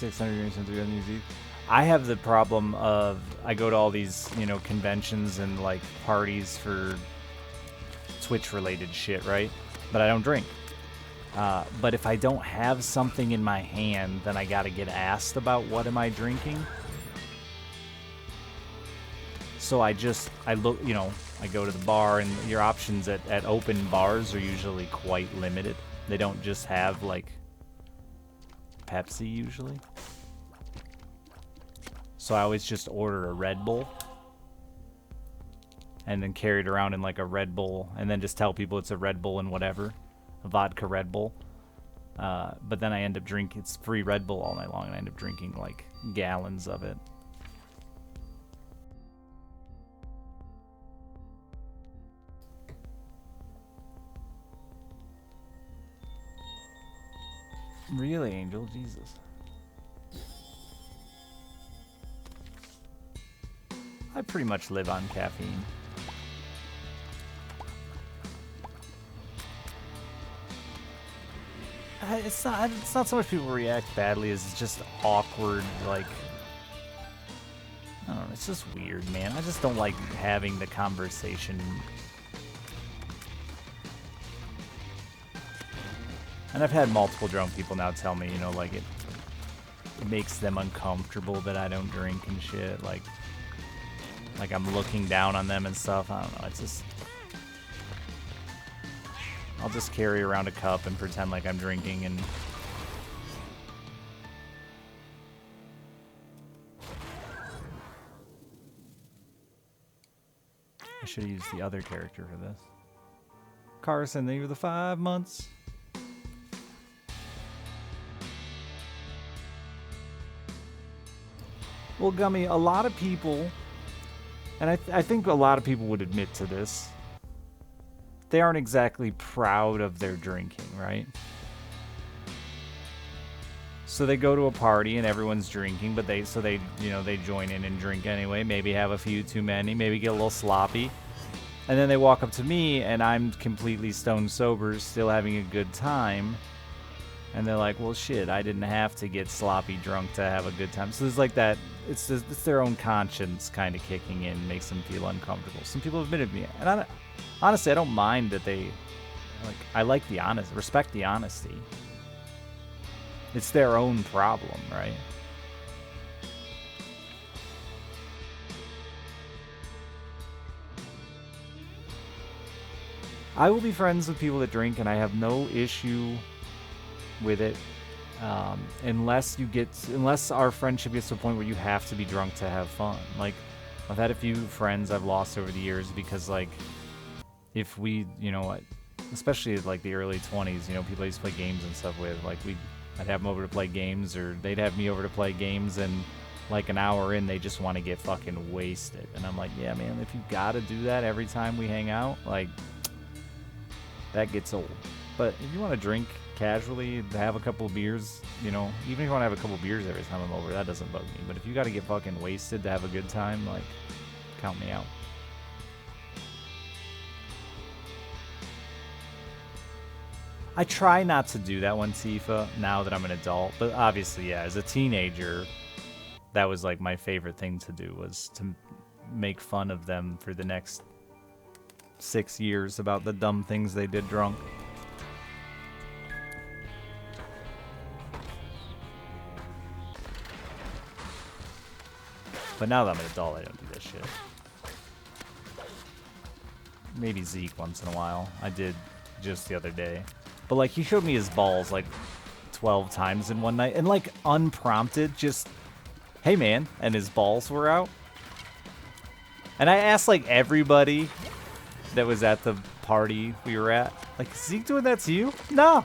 600 drinks in 3 on New Year's Eve. I have the problem of I go to all these, you know, conventions and like parties for Twitch related shit, right? But I don't drink. But if I don't have something in my hand, then I gotta get asked about what am I drinking. So I look, you know, I go to the bar, and your options at open bars are usually quite limited. They don't just have like Pepsi usually. So I always just order a Red Bull and then carry it around in like a Red Bull, and then just tell people it's a Red Bull and whatever, a vodka Red Bull. But then I end up drinking, it's free Red Bull all night long, and I end up drinking like gallons of it. Really, Angel? Jesus. I pretty much live on caffeine. It's not so much people react badly as it's just awkward, like, I don't know, it's just weird, man. I just don't like having the conversation. And I've had multiple drunk people now tell me, you know, like it makes them uncomfortable that I don't drink and shit. Like I'm looking down on them and stuff. I don't know. It's just, I'll just carry around a cup and pretend like I'm drinking, and I should have used the other character for this. Carson, they were the 5 months. Well, Gummy, a lot of people, and I think a lot of people would admit to this, they aren't exactly proud of their drinking, right? So they go to a party and everyone's drinking, but they join in and drink anyway, maybe have a few too many, maybe get a little sloppy. And then they walk up to me and I'm completely stone sober, still having a good time. And they're like, well, shit, I didn't have to get sloppy drunk to have a good time. So there's like that, it's their own conscience kind of kicking in, makes them feel uncomfortable. Some people have admitted to me, and honestly, I don't mind that they, like, I like the respect the honesty. It's their own problem, right? I will be friends with people that drink, and I have no issue with it, unless our friendship gets to a point where you have to be drunk to have fun. Like, I've had a few friends I've lost over the years because, like, if we, you know, especially like the early 20s, you know, people I used to play games and stuff with, like, I'd have them over to play games, or they'd have me over to play games, and like an hour in, they just want to get fucking wasted. And I'm like, yeah, man, if you gotta do that every time we hang out, like, that gets old. But if you want to drink casually, have a couple of beers, you know, even if you want to have a couple of beers every time I'm over, that doesn't bug me. But if you got to get fucking wasted to have a good time, like, count me out. I try not to do that one, Tifa, now that I'm an adult. But obviously, yeah, as a teenager, that was like my favorite thing to do, was to make fun of them for the next 6 years about the dumb things they did drunk. But now that I'm an adult, I don't do this shit. Maybe Zeke once in a while. I did just the other day. But, like, he showed me his balls, like, 12 times in one night. And, like, unprompted, just, hey, man. And his balls were out. And I asked, like, everybody that was at the party we were at, like, is Zeke doing that to you? No.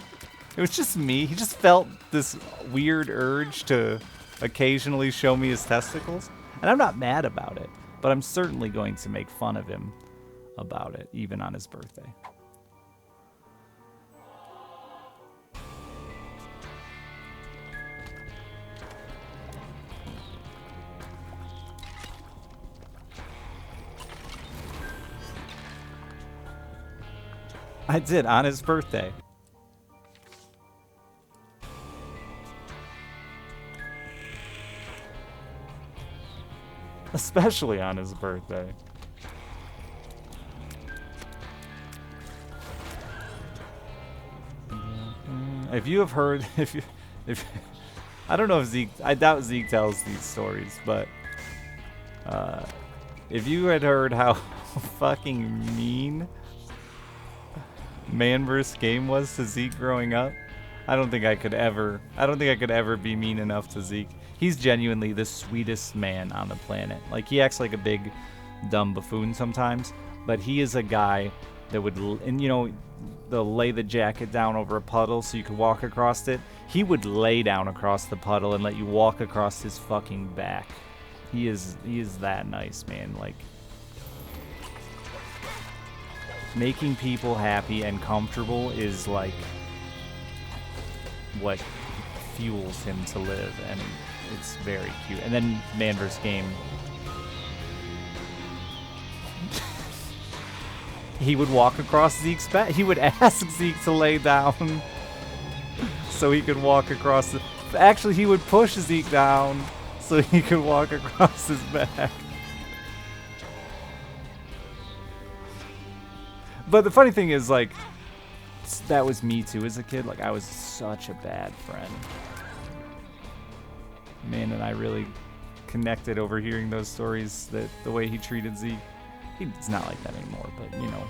It was just me. He just felt this weird urge to occasionally show me his testicles. And I'm not mad about it, but I'm certainly going to make fun of him about it, even on his birthday. I did, on his birthday. Especially on his birthday. If you have heard, if I don't know if Zeke, I doubt Zeke tells these stories, but if you had heard how fucking mean Man vs. Game was to Zeke growing up, I don't think I could ever be mean enough to Zeke. He's genuinely the sweetest man on the planet. Like, he acts like a big dumb buffoon sometimes, but he is a guy that would, and you know, they'll lay the jacket down over a puddle so you could walk across it. He would lay down across the puddle and let you walk across his fucking back. He is that nice, man. Like, making people happy and comfortable is like what fuels him to live, and it's very cute. And then Man vs. Game, he would walk across Zeke's back. He would ask Zeke to lay down so he could walk across the... Actually, he would push Zeke down so he could walk across his back. But the funny thing is, like, that was me too as a kid. Like, I was such a bad friend. Man, and I really connected over hearing those stories, that the way he treated Zeke. He's not like that anymore, but, you know.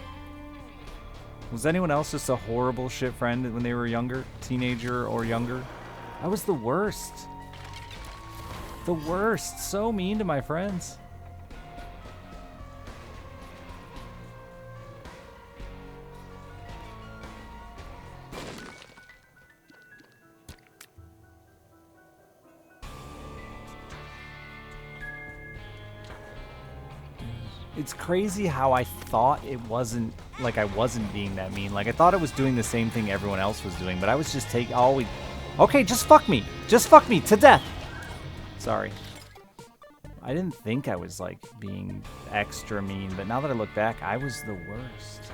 Was anyone else just a horrible shit friend when they were younger? Teenager or younger? I was the worst. The worst. So mean to my friends. It's crazy how I thought it wasn't, like, I wasn't being that mean. Like, I thought I was doing the same thing everyone else was doing, but I was just okay, just fuck me. Just fuck me to death. Sorry. I didn't think I was, like, being extra mean, but now that I look back, I was the worst.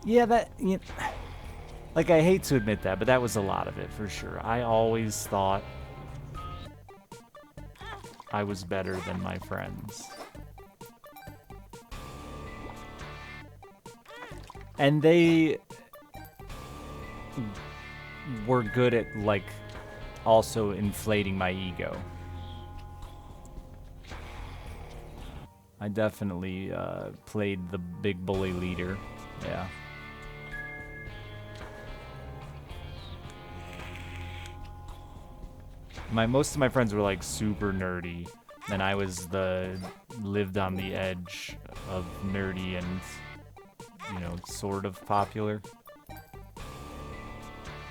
Yeah, like, I hate to admit that, but that was a lot of it, for sure. I always thought I was better than my friends. And they were good at, like, also inflating my ego. I definitely played the big bully leader. Yeah. Most of my friends were, like, super nerdy, and I was lived on the edge of nerdy and, you know, sort of popular.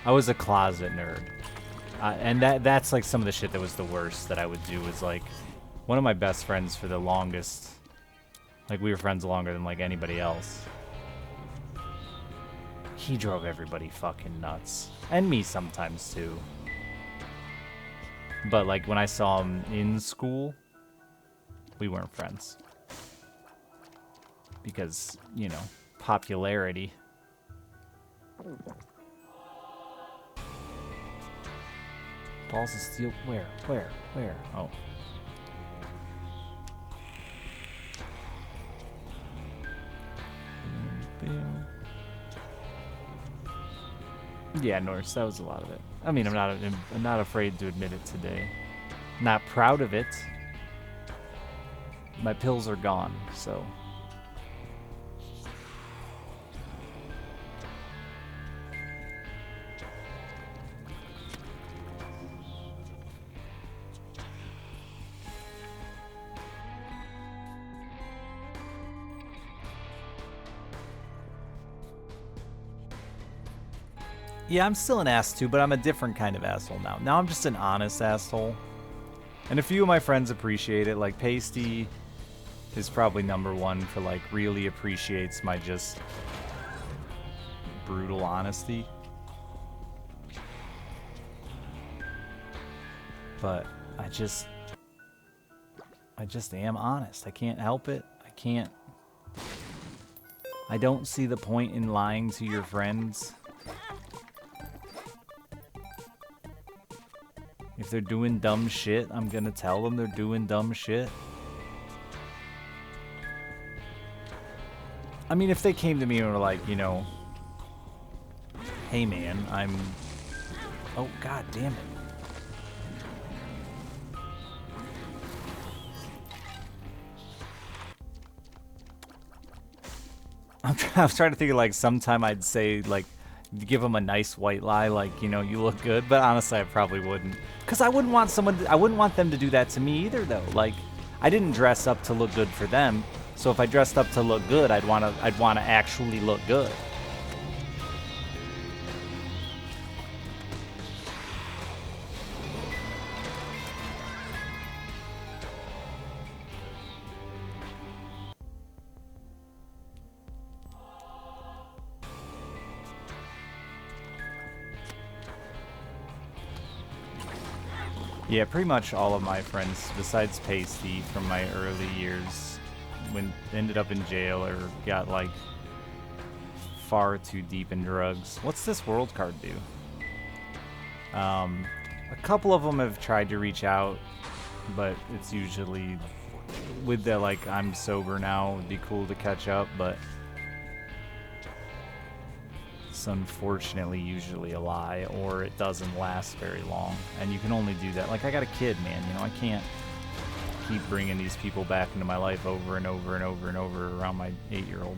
I was a closet nerd. And that's, like, some of the shit that was the worst that I would do was, like, one of my best friends for the longest, like, we were friends longer than, like, anybody else. He drove everybody fucking nuts. And me sometimes, too. But, like, when I saw him in school, we weren't friends. Because, you know, popularity. Balls of steel. Where? Oh. Yeah, Norse, that was a lot of it. I mean, I'm not afraid to admit it today. Not proud of it. My pills are gone, so. Yeah, I'm still an ass too, but I'm a different kind of asshole now. Now I'm just an honest asshole. And a few of my friends appreciate it, like Pasty is probably #1 for, like, really appreciates my just brutal honesty. But I just am honest. I can't help it. I don't see the point in lying to your friends. If they're doing dumb shit, I'm gonna tell them they're doing dumb shit. I mean, if they came to me and were like, you know, hey man, oh, god damn it. I was trying to think of, like, sometime I'd say, like, give them a nice white lie, like, you know, you look good, but honestly, I probably wouldn't. Because I wouldn't want I wouldn't want them to do that to me either, though. Like, I didn't dress up to look good for them, so if I dressed up to look good, I'd want to actually look good. Yeah, pretty much all of my friends, besides Pasty from my early years, ended up in jail or got, like, far too deep in drugs. What's this world card do? A couple of them have tried to reach out, but it's usually with the, like, I'm sober now, it'd be cool to catch up, but it's unfortunately usually a lie, or it doesn't last very long, and you can only do that. Like, I got a kid, man, you know, I can't keep bringing these people back into my life over and over and over and over around my 8-year-old.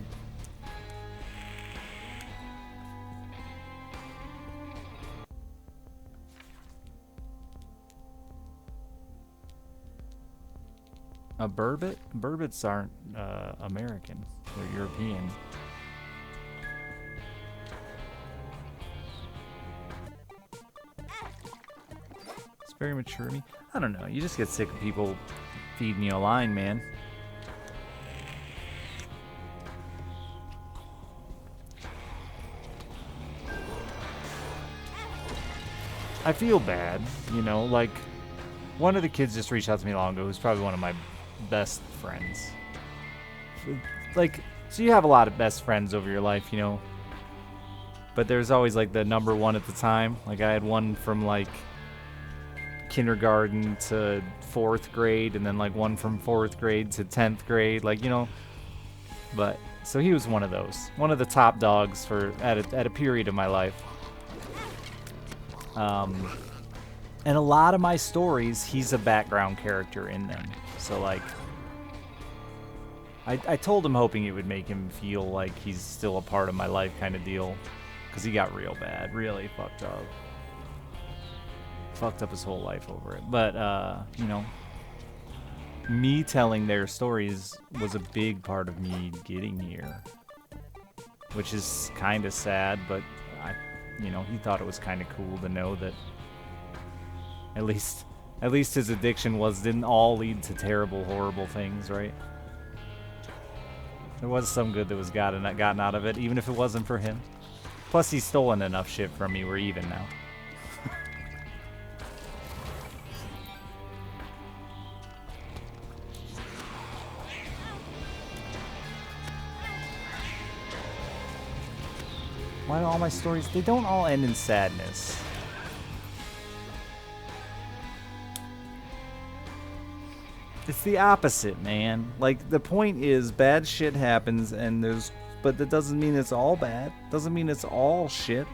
A burbot? Burbots aren't American, they're European. Very mature of me. I don't know. You just get sick of people feeding you a line, man. I feel bad, you know, like, one of the kids just reached out to me long ago who's probably one of my best friends. Like, so you have a lot of best friends over your life, you know, but there's always, like, the number one at the time. Like, I had one from, like, kindergarten to 4th grade, and then, like, one from 4th grade to 10th grade, like, you know. But so he was one of those, one of the top dogs for at a period of my life. And a lot of my stories, he's a background character in them. So, like, I told him hoping it would make him feel like he's still a part of my life, kind of deal, because he got real bad, really fucked up. Fucked up his whole life over it. But, you know, me telling their stories was a big part of me getting here, which is kind of sad, but you know, he thought it was kind of cool to know that at least his addiction didn't all lead to terrible, horrible things, right? There was some good that was gotten out of it, even if it wasn't for him. Plus, he's stolen enough shit from me, we're even now. Why do all my stories, they don't all end in sadness. It's the opposite, man. Like, the point is, bad shit happens, but that doesn't mean it's all bad. Doesn't mean it's all shit.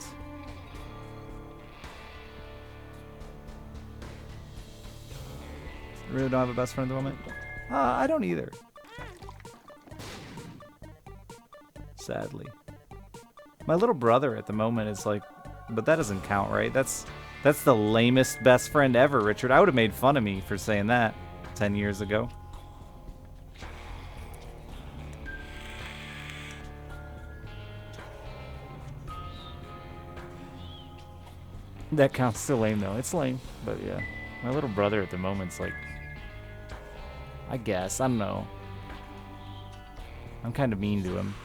I really don't have a best friend at the moment? I don't either. Sadly. My little brother at the moment is like, but that doesn't count, right? That's the lamest best friend ever, Richard. I would have made fun of me for saying that 10 years ago. That counts still lame, though. It's lame, but yeah. My little brother at the moment's like, I guess, I don't know. I'm kind of mean to him.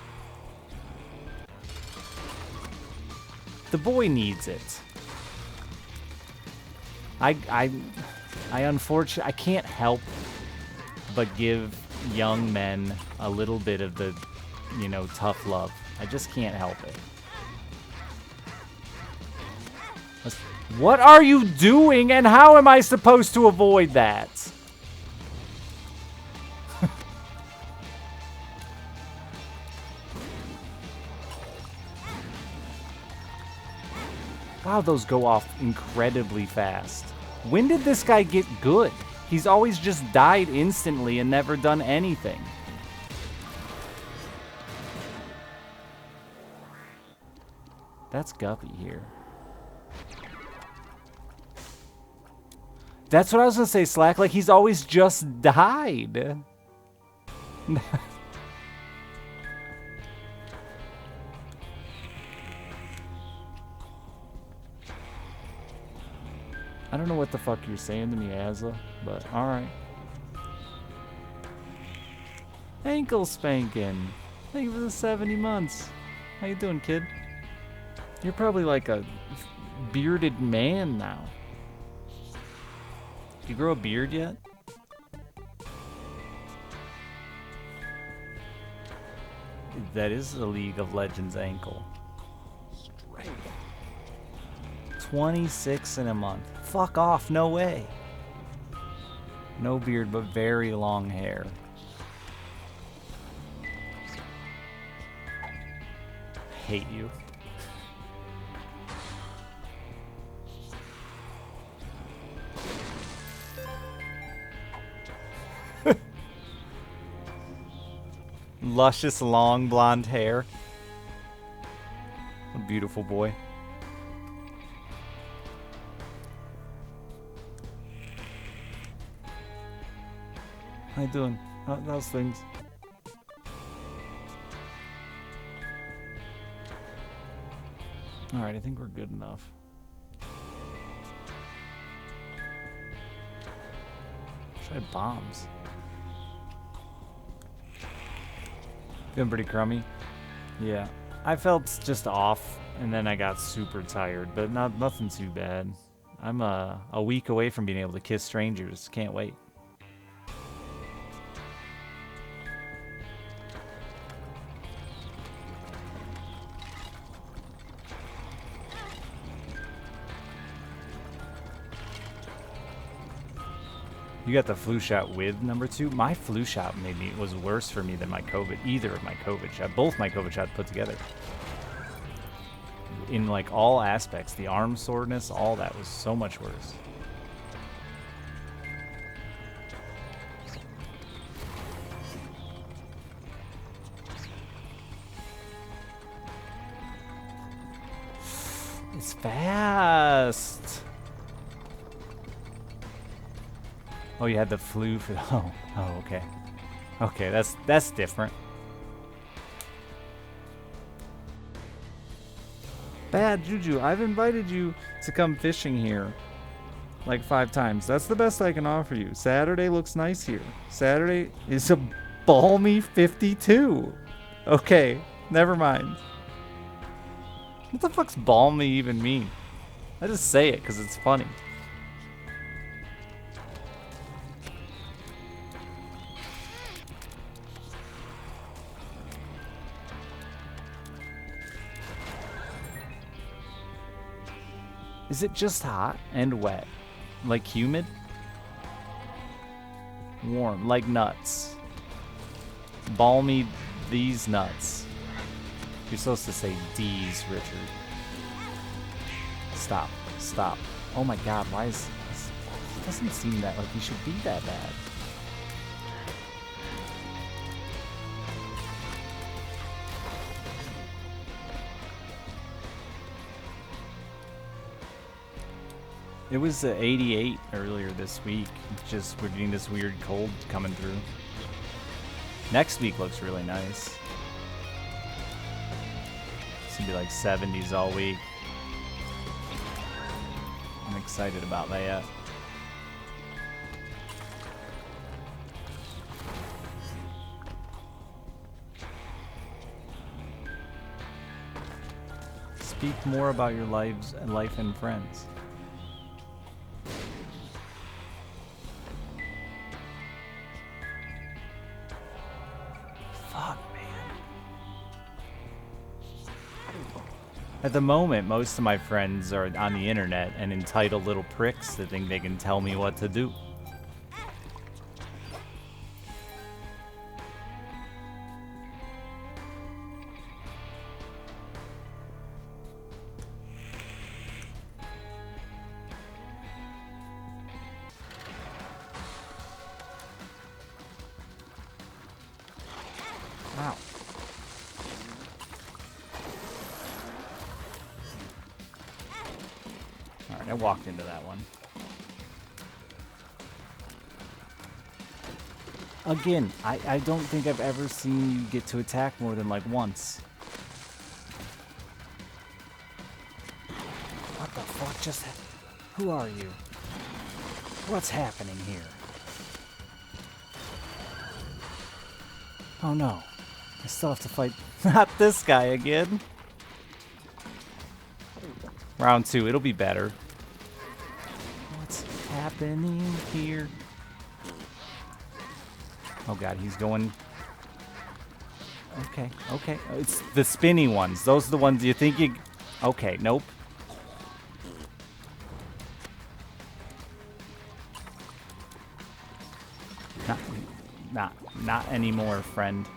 The boy needs it. I unfortunately, I can't help but give young men a little bit of the, you know, tough love. I just can't help it. What are you doing, and how am I supposed to avoid that? Wow, those go off incredibly fast. When did this guy get good? He's always just died instantly and never done anything. That's Guppy here. That's what I was gonna say, Slack. Like, he's always just died. I don't know what the fuck you're saying to me, Azla, but alright. Ankle spanking. Thank you for the 70 months. How you doing, kid? You're probably like a bearded man now. You grow a beard yet? That is the League of Legends ankle. 26 in a month. Fuck off, no way. No beard, but very long hair. Hate you. Luscious, long blonde hair. A beautiful boy. How you doing? How's things? Alright, I think we're good enough. Try bombs. Feeling pretty crummy? Yeah. I felt just off, and then I got super tired, but nothing too bad. I'm a week away from being able to kiss strangers. Can't wait. You got the flu shot with number 2? My flu shot was worse for me than my COVID. Either of my COVID shot. Both my COVID shots put together. In like all aspects. The arm soreness, all that was so much worse. It's fast. Oh, you had the flu for... Oh, okay. Okay, that's different. Bad Juju, I've invited you to come fishing here like 5 times. That's the best I can offer you. Saturday looks nice here. Saturday is a balmy 52. Okay, never mind. What the fuck's balmy even mean? I just say it because it's funny. Is it just hot and wet? Like humid? Warm, like nuts. Balmy these nuts. You're supposed to say D's, Richard. Stop. Stop. Oh my god, why is... It doesn't seem that like you should be that bad. It was 88 earlier this week. Just we're getting this weird cold coming through. Next week looks really nice. It's gonna be like 70s all week. I'm excited about that. Speak more about your life and friends. Fuck, man. At the moment, most of my friends are on the internet and entitled little pricks that think they can tell me what to do. Wow. Alright, I walked into that one. Again, I don't think I've ever seen you get to attack more than like once. What the fuck just happened? Who are you? What's happening here? Oh no. I still have to fight not this guy again. Round 2, it'll be better. What's happening here? Oh god, he's going... Okay, okay. It's the spinny ones. Those are the ones you think you... Okay, nope. Not anymore, friend.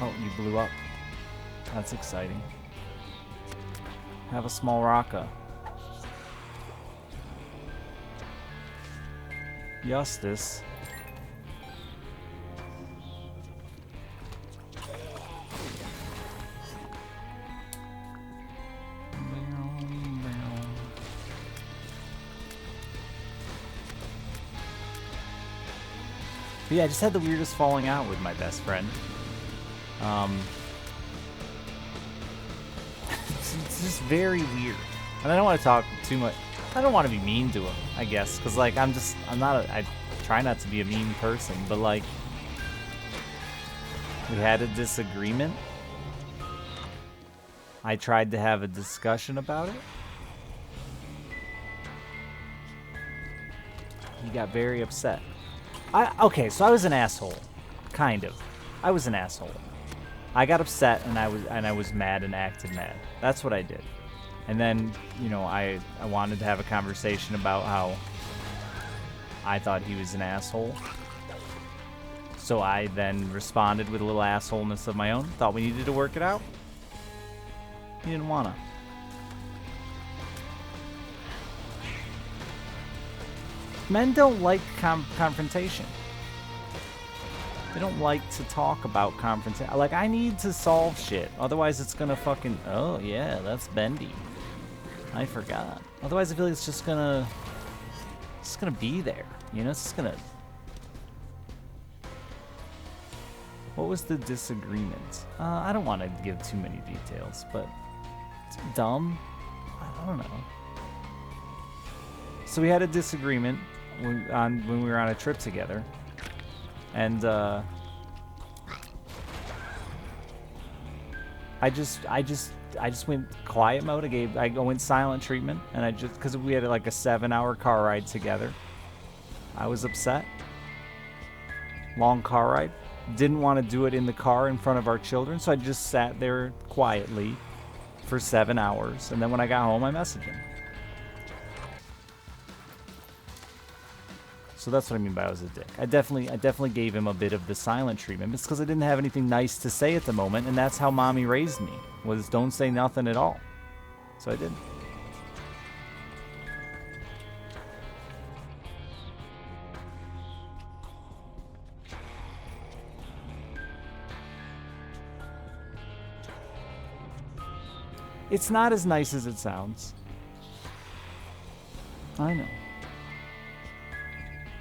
Oh, you blew up. That's exciting. Have a small rocka. Justice. But yeah, I just had the weirdest falling out with my best friend. It's just very weird. And I don't want to talk too much. I don't want to be mean to him, I guess, because like I try not to be a mean person, but like we had a disagreement. I tried to have a discussion about it. He got very upset. Okay, so I was an asshole, kind of. I was an asshole. I got upset and I was mad and acted mad. That's what I did. And then, you know, I wanted to have a conversation about how I thought he was an asshole. So I then responded with a little assholeness of my own. Thought we needed to work it out. He didn't wanna. Men don't like confrontation. They don't like to talk about confrontation. Like, I need to solve shit. Otherwise, it's gonna fucking... Oh, yeah, that's bendy. I forgot. Otherwise, I feel like it's just gonna be there. You know, it's just gonna... What was the disagreement? I don't want to give too many details, but it's dumb. I don't know. So we had a disagreement when we were on a trip together, and I just went quiet mode. I went silent treatment, and I just, because we had like a 7-hour car ride together. I was upset. Long car ride. Didn't want to do it in the car in front of our children, so I just sat there quietly for 7 hours, and then when I got home, I messaged him. So that's what I mean by I was a dick. I definitely gave him a bit of the silent treatment. It's because I didn't have anything nice to say at the moment, and that's how mommy raised me, was don't say nothing at all. So I did. It's not as nice as it sounds. I know.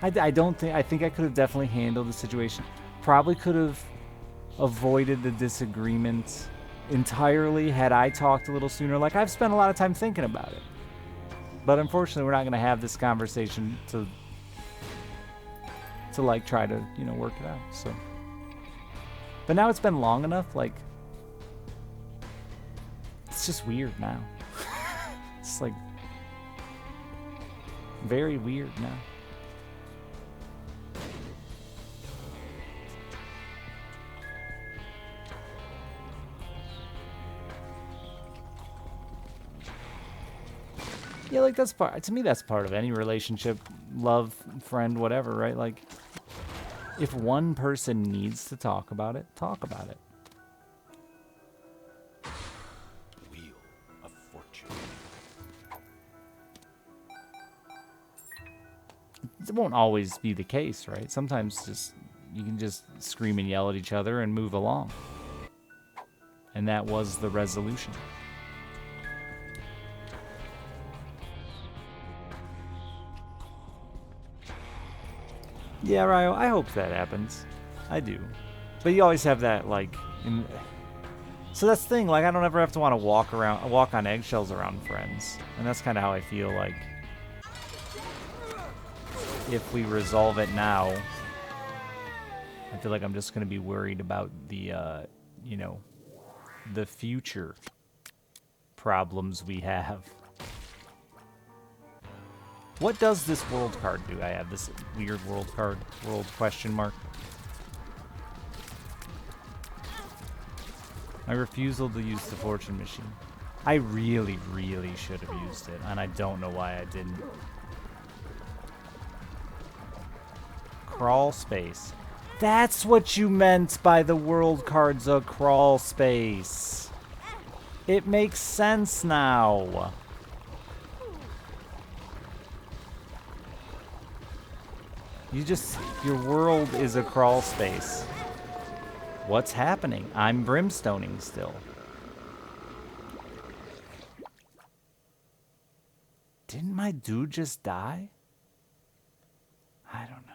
I think I could have definitely handled the situation. Probably could have avoided the disagreement entirely had I talked a little sooner. Like, I've spent a lot of time thinking about it. But unfortunately, we're not going to have this conversation to like try to, you know, work it out. So But now it's been long enough, like, it's just weird now. It's like very weird now. Yeah, like that's part, to me that's part of any relationship, love, friend, whatever, right? Like if one person needs to talk about it, talk about it. Wheel of Fortune. It won't always be the case, right? Sometimes just you can just scream and yell at each other and move along. And that was the resolution. Yeah, Ryo, I hope that happens. I do. But you always have that, like... So that's the thing, like, I don't ever have to want to walk on eggshells around friends. And that's kind of how I feel like... If we resolve it now... I feel like I'm just going to be worried about the, you know... the future problems we have. What does this world card do? I have this weird world card. World question mark. My refusal to use the fortune machine. I really, really should have used it, and I don't know why I didn't. Crawl space. That's what you meant by the world card's a crawl space. It makes sense now. Your world is a crawl space. What's happening? I'm brimstoning still. Didn't my dude just die? I don't know.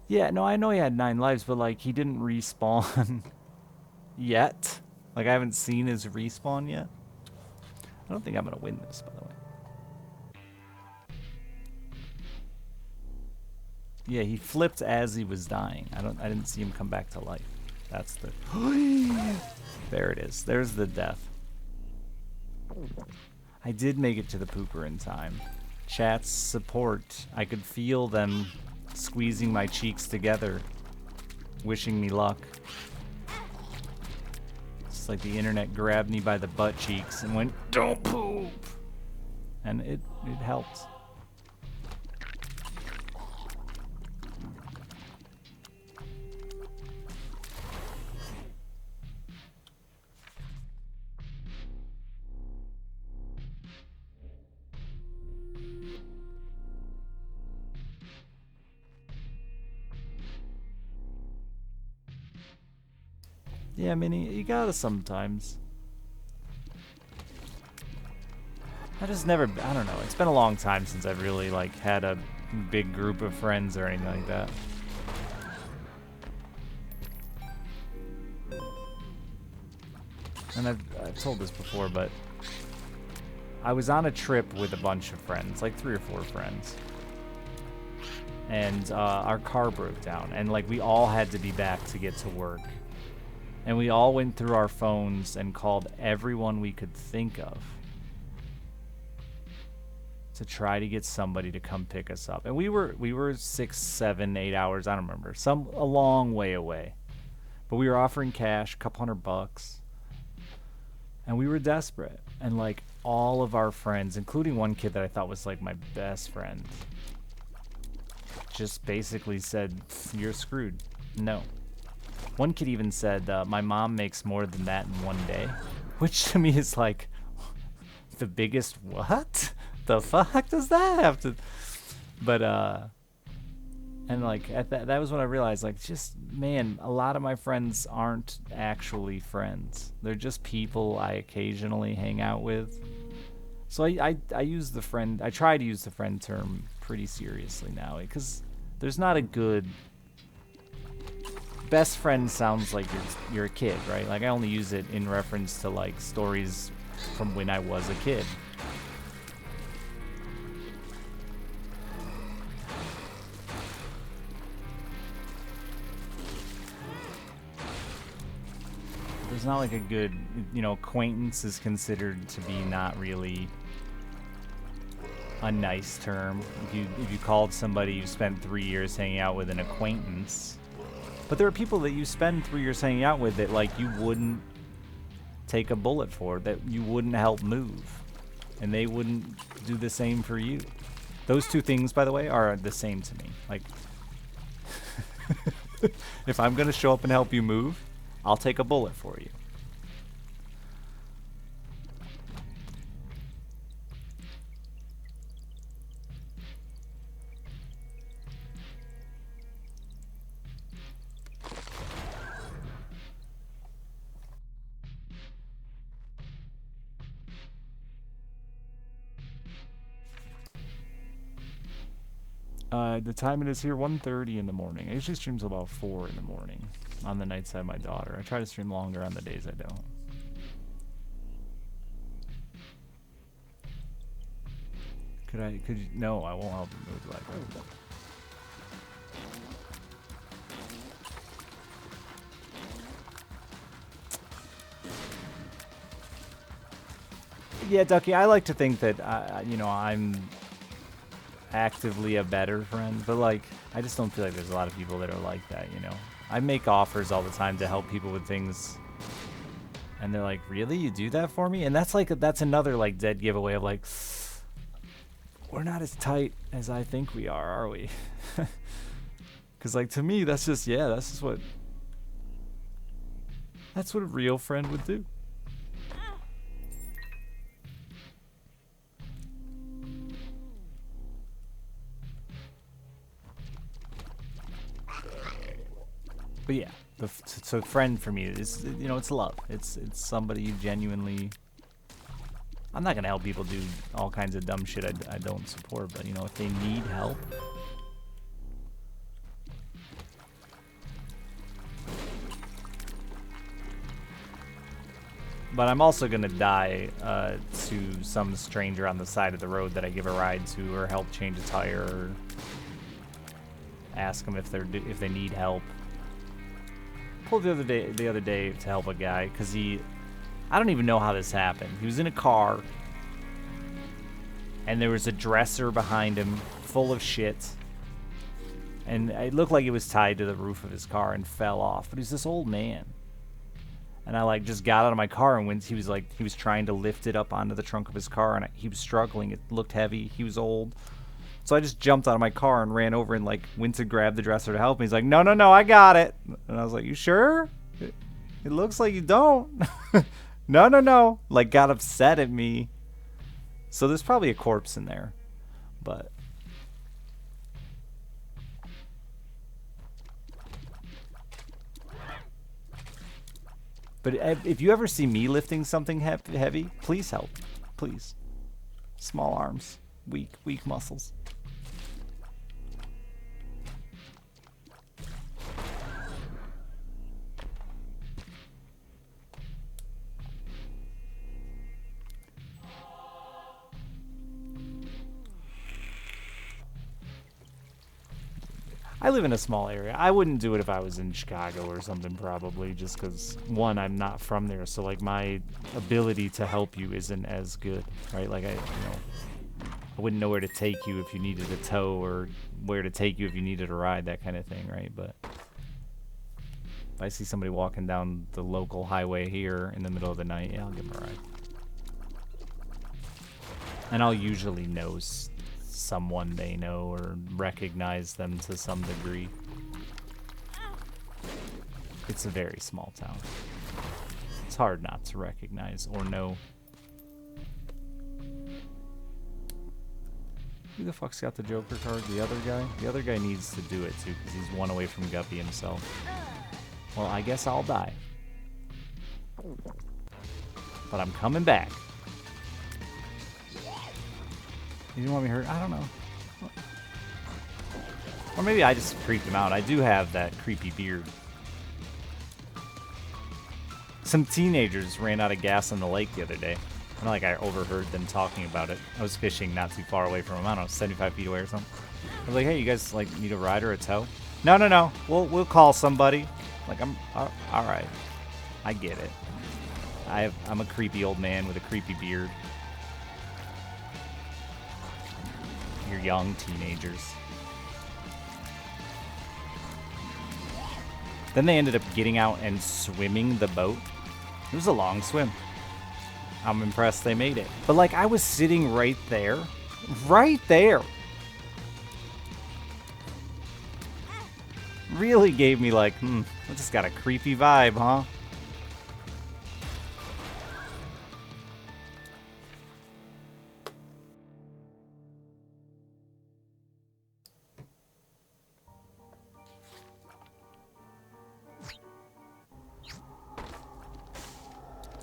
Yeah, no, I know he had 9 lives, but like he didn't respawn yet. Like I haven't seen his respawn yet. I don't think I'm gonna win this, by the way. Yeah, he flipped as he was dying. I didn't see him come back to life. That's the There it is. There's the death. I did make it to the pooper in time. Chat's support. I could feel them squeezing my cheeks together, wishing me luck. It's like the internet grabbed me by the butt cheeks and went, "Don't poop!" And it helped. Yeah, I mean, you gotta sometimes. I just never, I don't know. It's been a long time since I've really, like, had a big group of friends or anything like that. And I've told this before, but I was on a trip with a bunch of friends, like 3 or 4 friends. And our car broke down, and, like, we all had to be back to get to work. And we all went through our phones and called everyone we could think of to try to get somebody to come pick us up. And we were 6, 7, 8 hours, I don't remember, a long way away. But we were offering cash, a couple $100, and we were desperate. And like all of our friends, including one kid that I thought was like my best friend, just basically said, "You're screwed. No." One kid even said, "My mom makes more than that in one day," which to me is like the biggest what? The fuck does that have to? But and like that was when I realized, like, just man, a lot of my friends aren't actually friends. They're just people I occasionally hang out with. So I use the friend. I try to use the friend term pretty seriously now, because there's not a good. Best friend sounds like you're a kid, right? Like I only use it in reference to like stories from when I was a kid. there's not like a good, you know, acquaintance is considered to be not really a nice term. If you called somebody you spent 3 years hanging out with an acquaintance, but there are people that you spend 3 years hanging out with that like you wouldn't take a bullet for, that you wouldn't help move, and they wouldn't do the same for you. Those two things, by the way, are the same to me. Like, if I'm gonna show up and help you move, I'll take a bullet for you. The time it is here, 1:30 in the morning. I usually stream till about 4 in the morning on the nights I have my daughter. I try to stream longer on the days I don't. Could you? No, I won't help you move like that. Yeah, Ducky, I like to think that, you know, I'm actively a better friend, but like I just don't feel like there's a lot of people that are like that, you know. I make offers all the time to help people with things, and they're like, really, you do that for me? And that's another like dead giveaway of like, we're not as tight as I think we are we? Because like to me that's just what a real friend would do. But yeah, so friend for me is, you know, it's love. It's somebody you genuinely. I'm not gonna help people do all kinds of dumb shit I don't support, but you know, if they need help. But I'm also gonna die to some stranger on the side of the road that I give a ride to, or help change a tire, or ask them if they need help. Pulled the other day to help a guy because I don't even know how this happened. He was in a car and there was a dresser behind him full of shit, and it looked like it was tied to the roof of his car and fell off. But he's this old man, and I like just got out of my car, and when he was trying to lift it up onto the trunk of his car, and he was struggling. It looked heavy. He was old. So I just jumped out of my car and ran over and like went to grab the dresser to help him. He's like, no, I got it. And I was like, you sure? It looks like you don't. No. Like got upset at me. So there's probably a corpse in there. But if you ever see me lifting something heavy, please help. Please. Small arms. Weak muscles. I live in a small area. I wouldn't do it if I was in Chicago or something, probably, just because, one, I'm not from there, so like my ability to help you isn't as good, right? Like I wouldn't know where to take you if you needed a tow, or where to take you if you needed a ride, that kind of thing, right? But if I see somebody walking down the local highway here in the middle of the night, yeah, I'll give them a ride. And I'll usually know someone they know or recognize them to some degree. It's a very small town. It's hard not to recognize or know. Who the fuck's got the Joker card? The other guy? The other guy needs to do it too, because he's one away from Guppy himself. Well, I guess I'll die. But I'm coming back. You didn't want me hurt? I don't know. Or maybe I just creeped him out. I do have that creepy beard. Some teenagers ran out of gas on the lake the other day. I like I overheard them talking about it. I was fishing not too far away from them. I don't know, 75 feet away or something. I was like, hey, you guys like need a ride or a tow? No. We'll call somebody. Like, I'm all right. I get it. I'm a creepy old man with a creepy beard. You're young teenagers. Then they ended up getting out and swimming the boat. It was a long swim. I'm impressed they made it. But like, I was sitting right there. Right there. Really gave me like, I just got a creepy vibe, huh?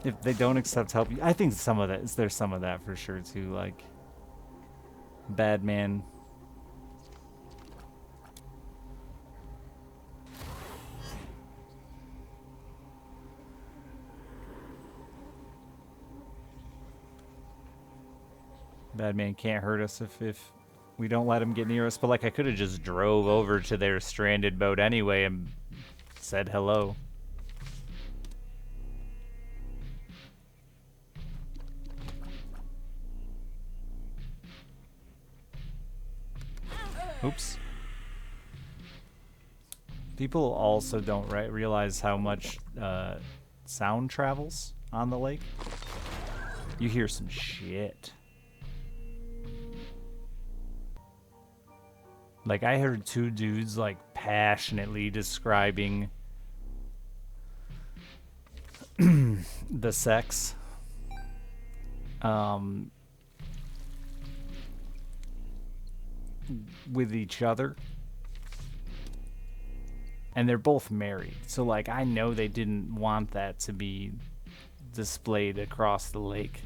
If they don't accept help, I think some of that, there's some of that for sure too, like, bad man. Bad man can't hurt us if we don't let him get near us, but like, I could have just drove over to their stranded boat anyway and said hello. Oops. People also don't realize how much sound travels on the lake. You hear some shit. Like, I heard two dudes, like, passionately describing the sex. With each other. And they're both married. So, like, I know they didn't want that to be displayed across the lake.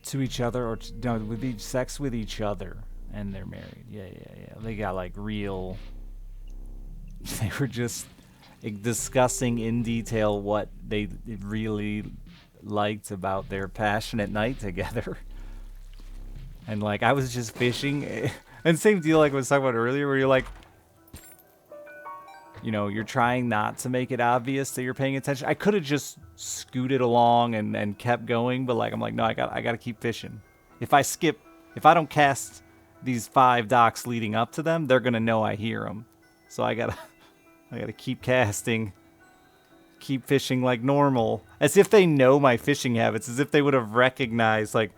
To each other, or no, with each sex with each other, and they're married. Yeah. They got like real. They were just like, discussing in detail what they really liked about their passionate night together. And like, I was just fishing, and same deal like I was talking about earlier, where you're like, you know, you're trying not to make it obvious that you're paying attention. I could have just scooted along and kept going, but like, I'm like, no, I gotta keep fishing. If I don't cast these 5 docks leading up to them, they're gonna know I hear them. So I gotta keep casting, keep fishing like normal, as if they know my fishing habits, as if they would have recognized like,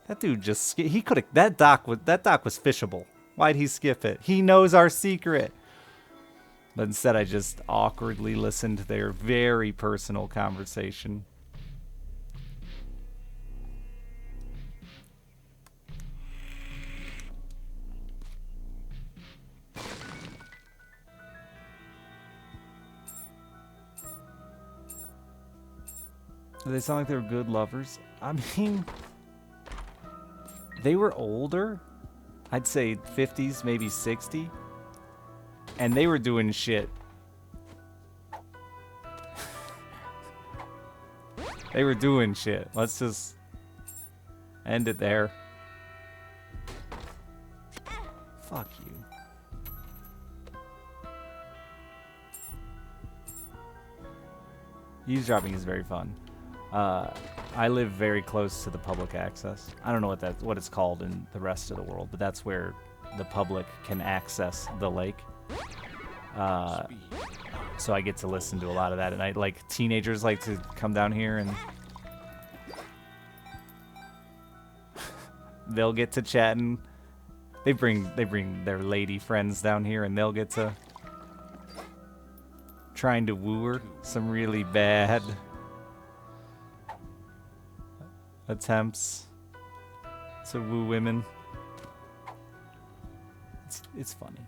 that dude just he could have that dock was fishable. Why'd he skip it? He knows our secret. But instead, I just awkwardly listened to their very personal conversation. Do they sound like they were good lovers? I mean, they were older. I'd say 50s, maybe 60. And they were doing shit. They were doing shit. Let's just end it there. Fuck you. Eavesdropping is very fun. I live very close to the public access. I don't know what it's called in the rest of the world, but that's where the public can access the lake. So I get to listen to a lot of that at night. Like, teenagers like to come down here and they'll get to chatting. They bring their lady friends down here, and they'll get to trying to woo her. Some really bad attempts to woo women. It's funny.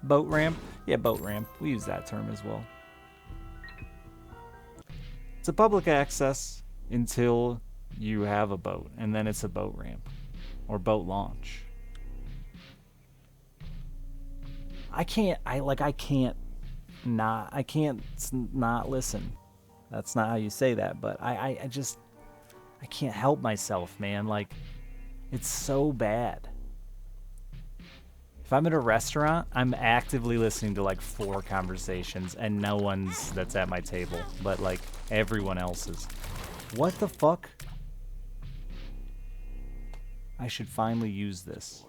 Boat ramp? Yeah, boat ramp. We use that term as well. It's a public access until you have a boat, and then it's a boat ramp or boat launch. I can't. I can't not. I can't not listen. That's not how you say that, but I just I can't help myself, man. Like, it's so bad. If I'm at a restaurant, I'm actively listening to like 4 conversations and no one's that's at my table, but like everyone else's. What the fuck? I should finally use this.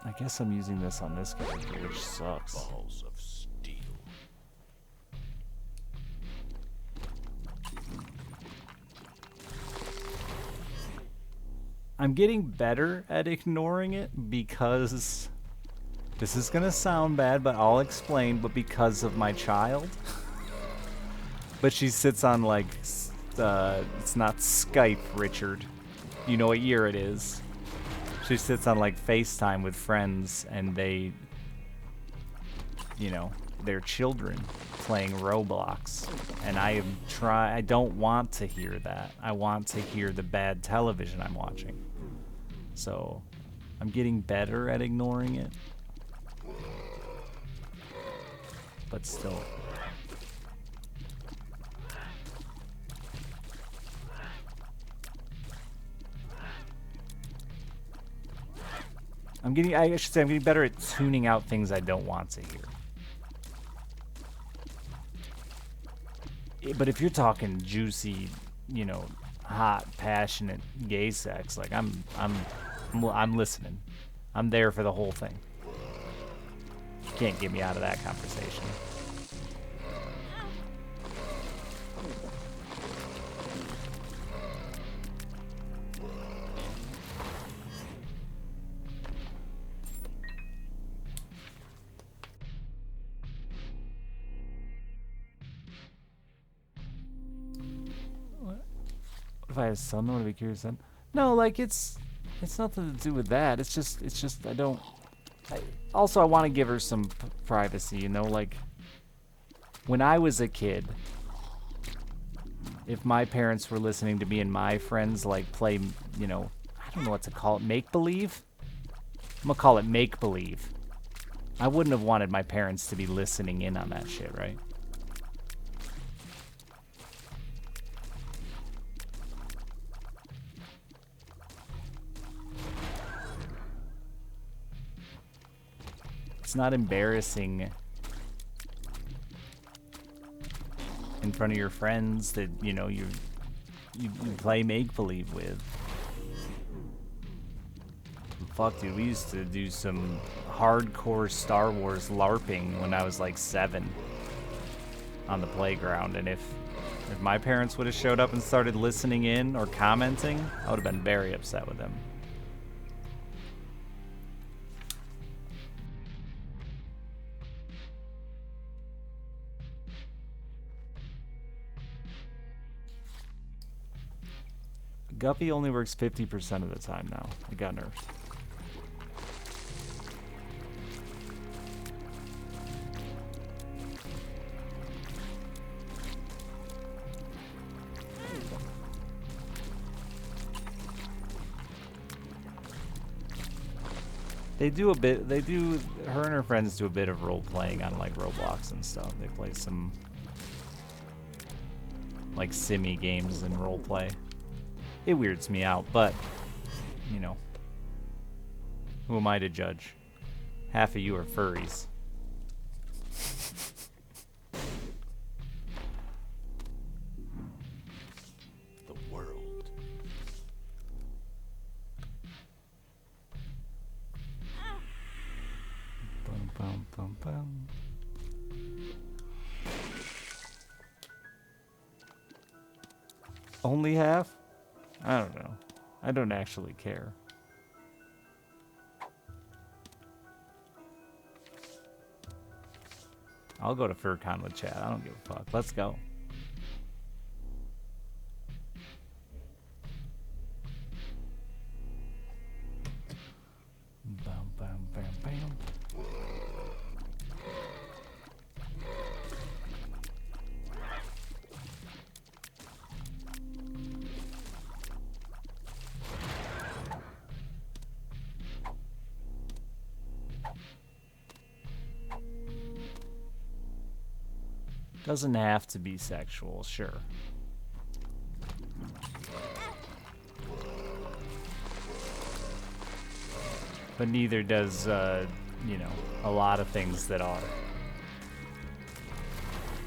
I guess I'm using this on this character, which sucks. Balls of steel. I'm getting better at ignoring it because this is gonna sound bad, but I'll explain. But because of my child, but she sits on like it's not Skype, Richard. You know what year it is. She sits on like FaceTime with friends, and they, you know, their children playing Roblox, and I don't want to hear that. I want to hear the bad television I'm watching. So I'm getting better at ignoring it, but still. I should say I'm getting better at tuning out things I don't want to hear. But if you're talking juicy, you know, hot, passionate gay sex, like I'm listening. I'm there for the whole thing. You can't get me out of that conversation. If I had a son, I want to be curious then. No, like it's nothing to do with that. It's just I don't. Also, I want to give her some privacy, you know. Like when I was a kid, if my parents were listening to me and my friends like play, you know, I don't know what to call it, make believe. I'm gonna call it make believe. I wouldn't have wanted my parents to be listening in on that shit, right? It's not embarrassing in front of your friends that, you know, you play make-believe with. Fuck, dude, we used to do some hardcore Star Wars LARPing when I was like 7 on the playground, and if my parents would have showed up and started listening in or commenting, I would have been very upset with them. Guppy only works 50% of the time now. It got nerfed. Her and her friends do a bit of role playing on like Roblox and stuff. They play some like simmy games and role play. It weirds me out, but, you know, who am I to judge? Half of you are furries. The world. Bum, bum, bum, bum. Only half? I don't know. I don't actually care. I'll go to FurCon with Chad. I don't give a fuck. Let's go. Bam, bam, bam, bam. Doesn't have to be sexual, sure. But neither does, you know, a lot of things that are.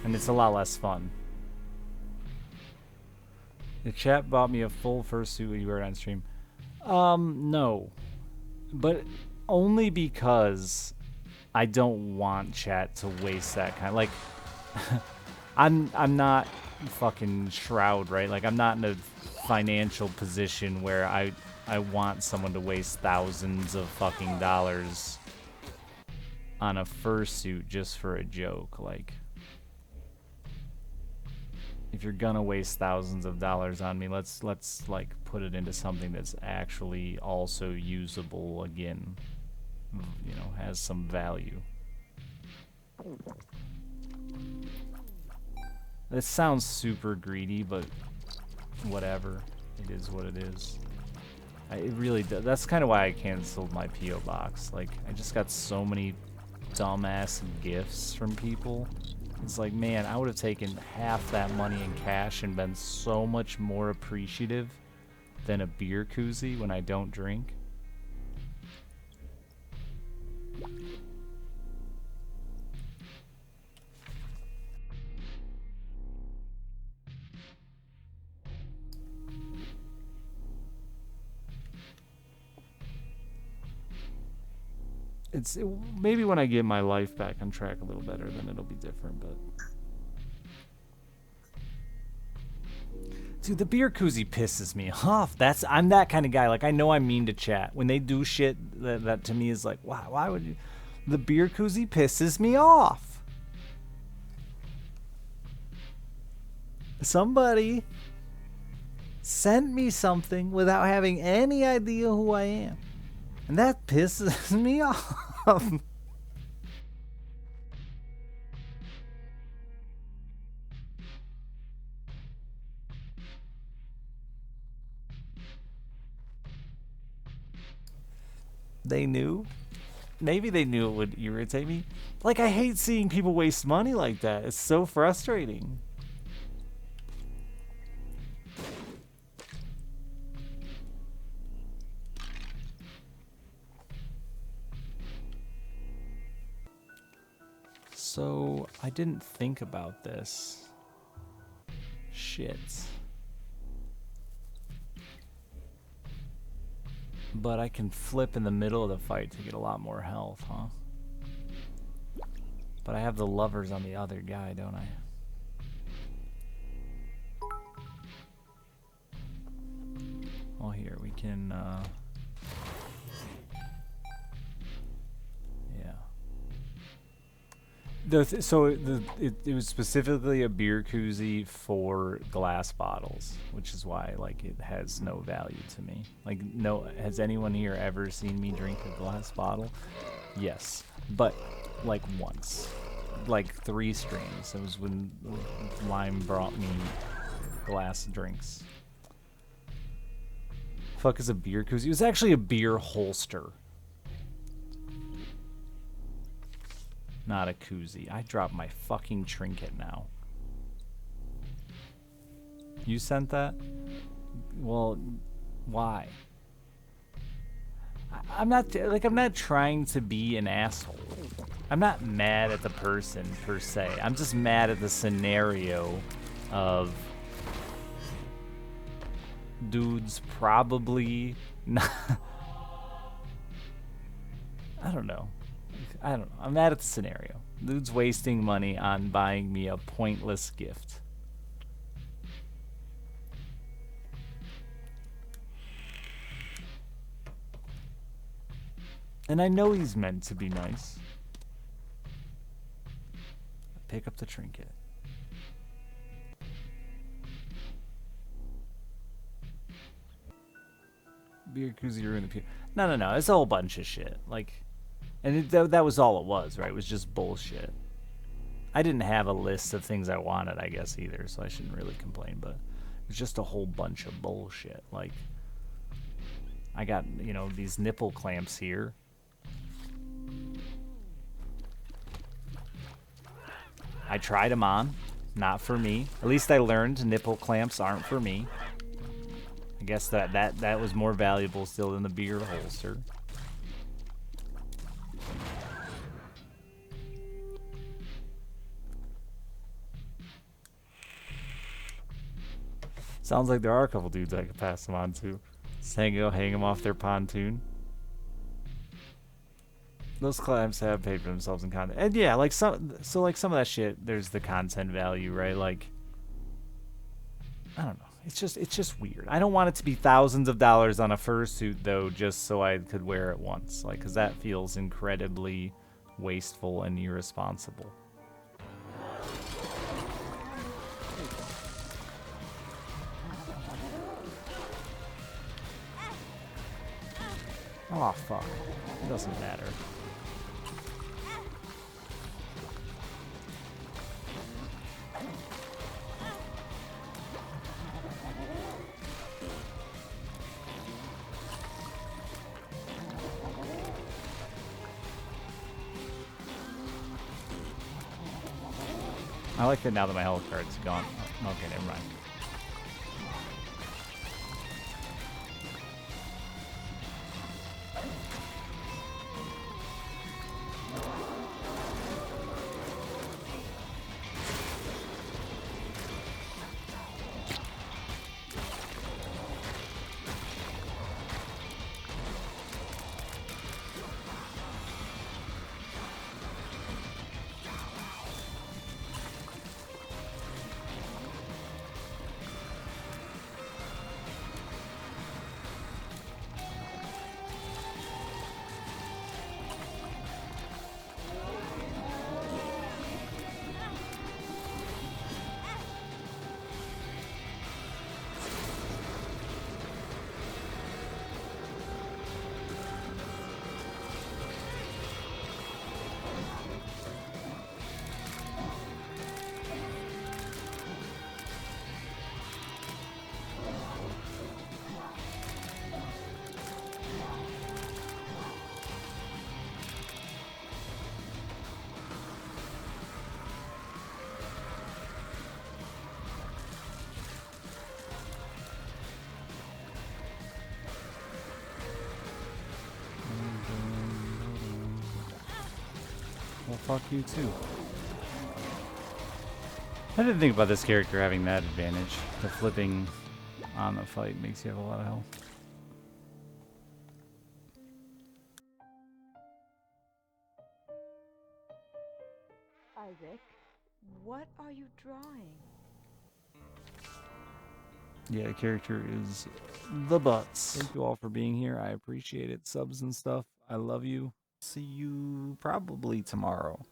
And it's a lot less fun. The chat bought me a full fursuit when you were on stream. No. But only because I don't want chat to waste that kind of, like, I'm not fucking Shroud, right? Like, I'm not in a financial position where I want someone to waste thousands of fucking dollars on a fursuit just for a joke. Like, if you're gonna waste thousands of dollars on me, let's like put it into something that's actually also usable again. You know, has some value. This sounds super greedy, but whatever. It is what it is. It really does. That's kind of why I canceled my P.O. box. Like, I just got so many dumbass gifts from people. It's like, man, I would have taken half that money in cash and been so much more appreciative than a beer koozie when I don't drink. Maybe when I get my life back on track a little better, then it'll be different, but... Dude, the beer koozie pisses me off. I'm that kind of guy. Like, I know I'm mean to chat. When they do shit that to me is like, why would you... The beer koozie pisses me off. Somebody sent me something without having any idea who I am. And that pisses me off. They knew. Maybe they knew it would irritate me. Like, I hate seeing people waste money like that. It's so frustrating. So, I didn't think about this. Shit. But I can flip in the middle of the fight to get a lot more health, huh? But I have the lovers on the other guy, don't I? Well, here, we can, it was specifically a beer koozie for glass bottles, which is why, like, it has no value to me. Like, no, has anyone here ever seen me drink a glass bottle? Yes, but like once, like 3 streams. It was when Lime brought me glass drinks. Fuck is a beer koozie? It was actually a beer holster. Not a koozie. I dropped my fucking trinket now. You sent that? Well, why? I'm not trying to be an asshole. I'm not mad at the person per se. I'm just mad at the scenario of dudes probably not. I don't know. I'm mad at the scenario. Dude's wasting money on buying me a pointless gift. And I know he's meant to be nice. Pick up the trinket. Beer koozie ruined the pew. No. It's a whole bunch of shit. Like... And that was all it was, right? It was just bullshit. I didn't have a list of things I wanted, I guess, either, so I shouldn't really complain, but it was just a whole bunch of bullshit. Like, I got, you know, these nipple clamps here. I tried them on. Not for me. At least I learned nipple clamps aren't for me. I guess that was more valuable still than the beer holster. Sounds like there are a couple dudes I could pass them on to. Hang them off their pontoon. Those clamps have paid for themselves in content. And yeah, like some of that shit, there's the content value, right? Like, I don't know. It's just weird. I don't want it to be thousands of dollars on a fursuit though, just so I could wear it once. Like, cause that feels incredibly wasteful and irresponsible. Oh fuck. It doesn't matter. I like that now that my health card's gone. Okay, never mind. Well, fuck you too. I didn't think about this character having that advantage. The flipping on the fight makes you have a lot of health. Isaac, what are you drawing? Yeah, the character is the butts. Thank you all for being here. I appreciate it. Subs and stuff. I love you. See you probably tomorrow.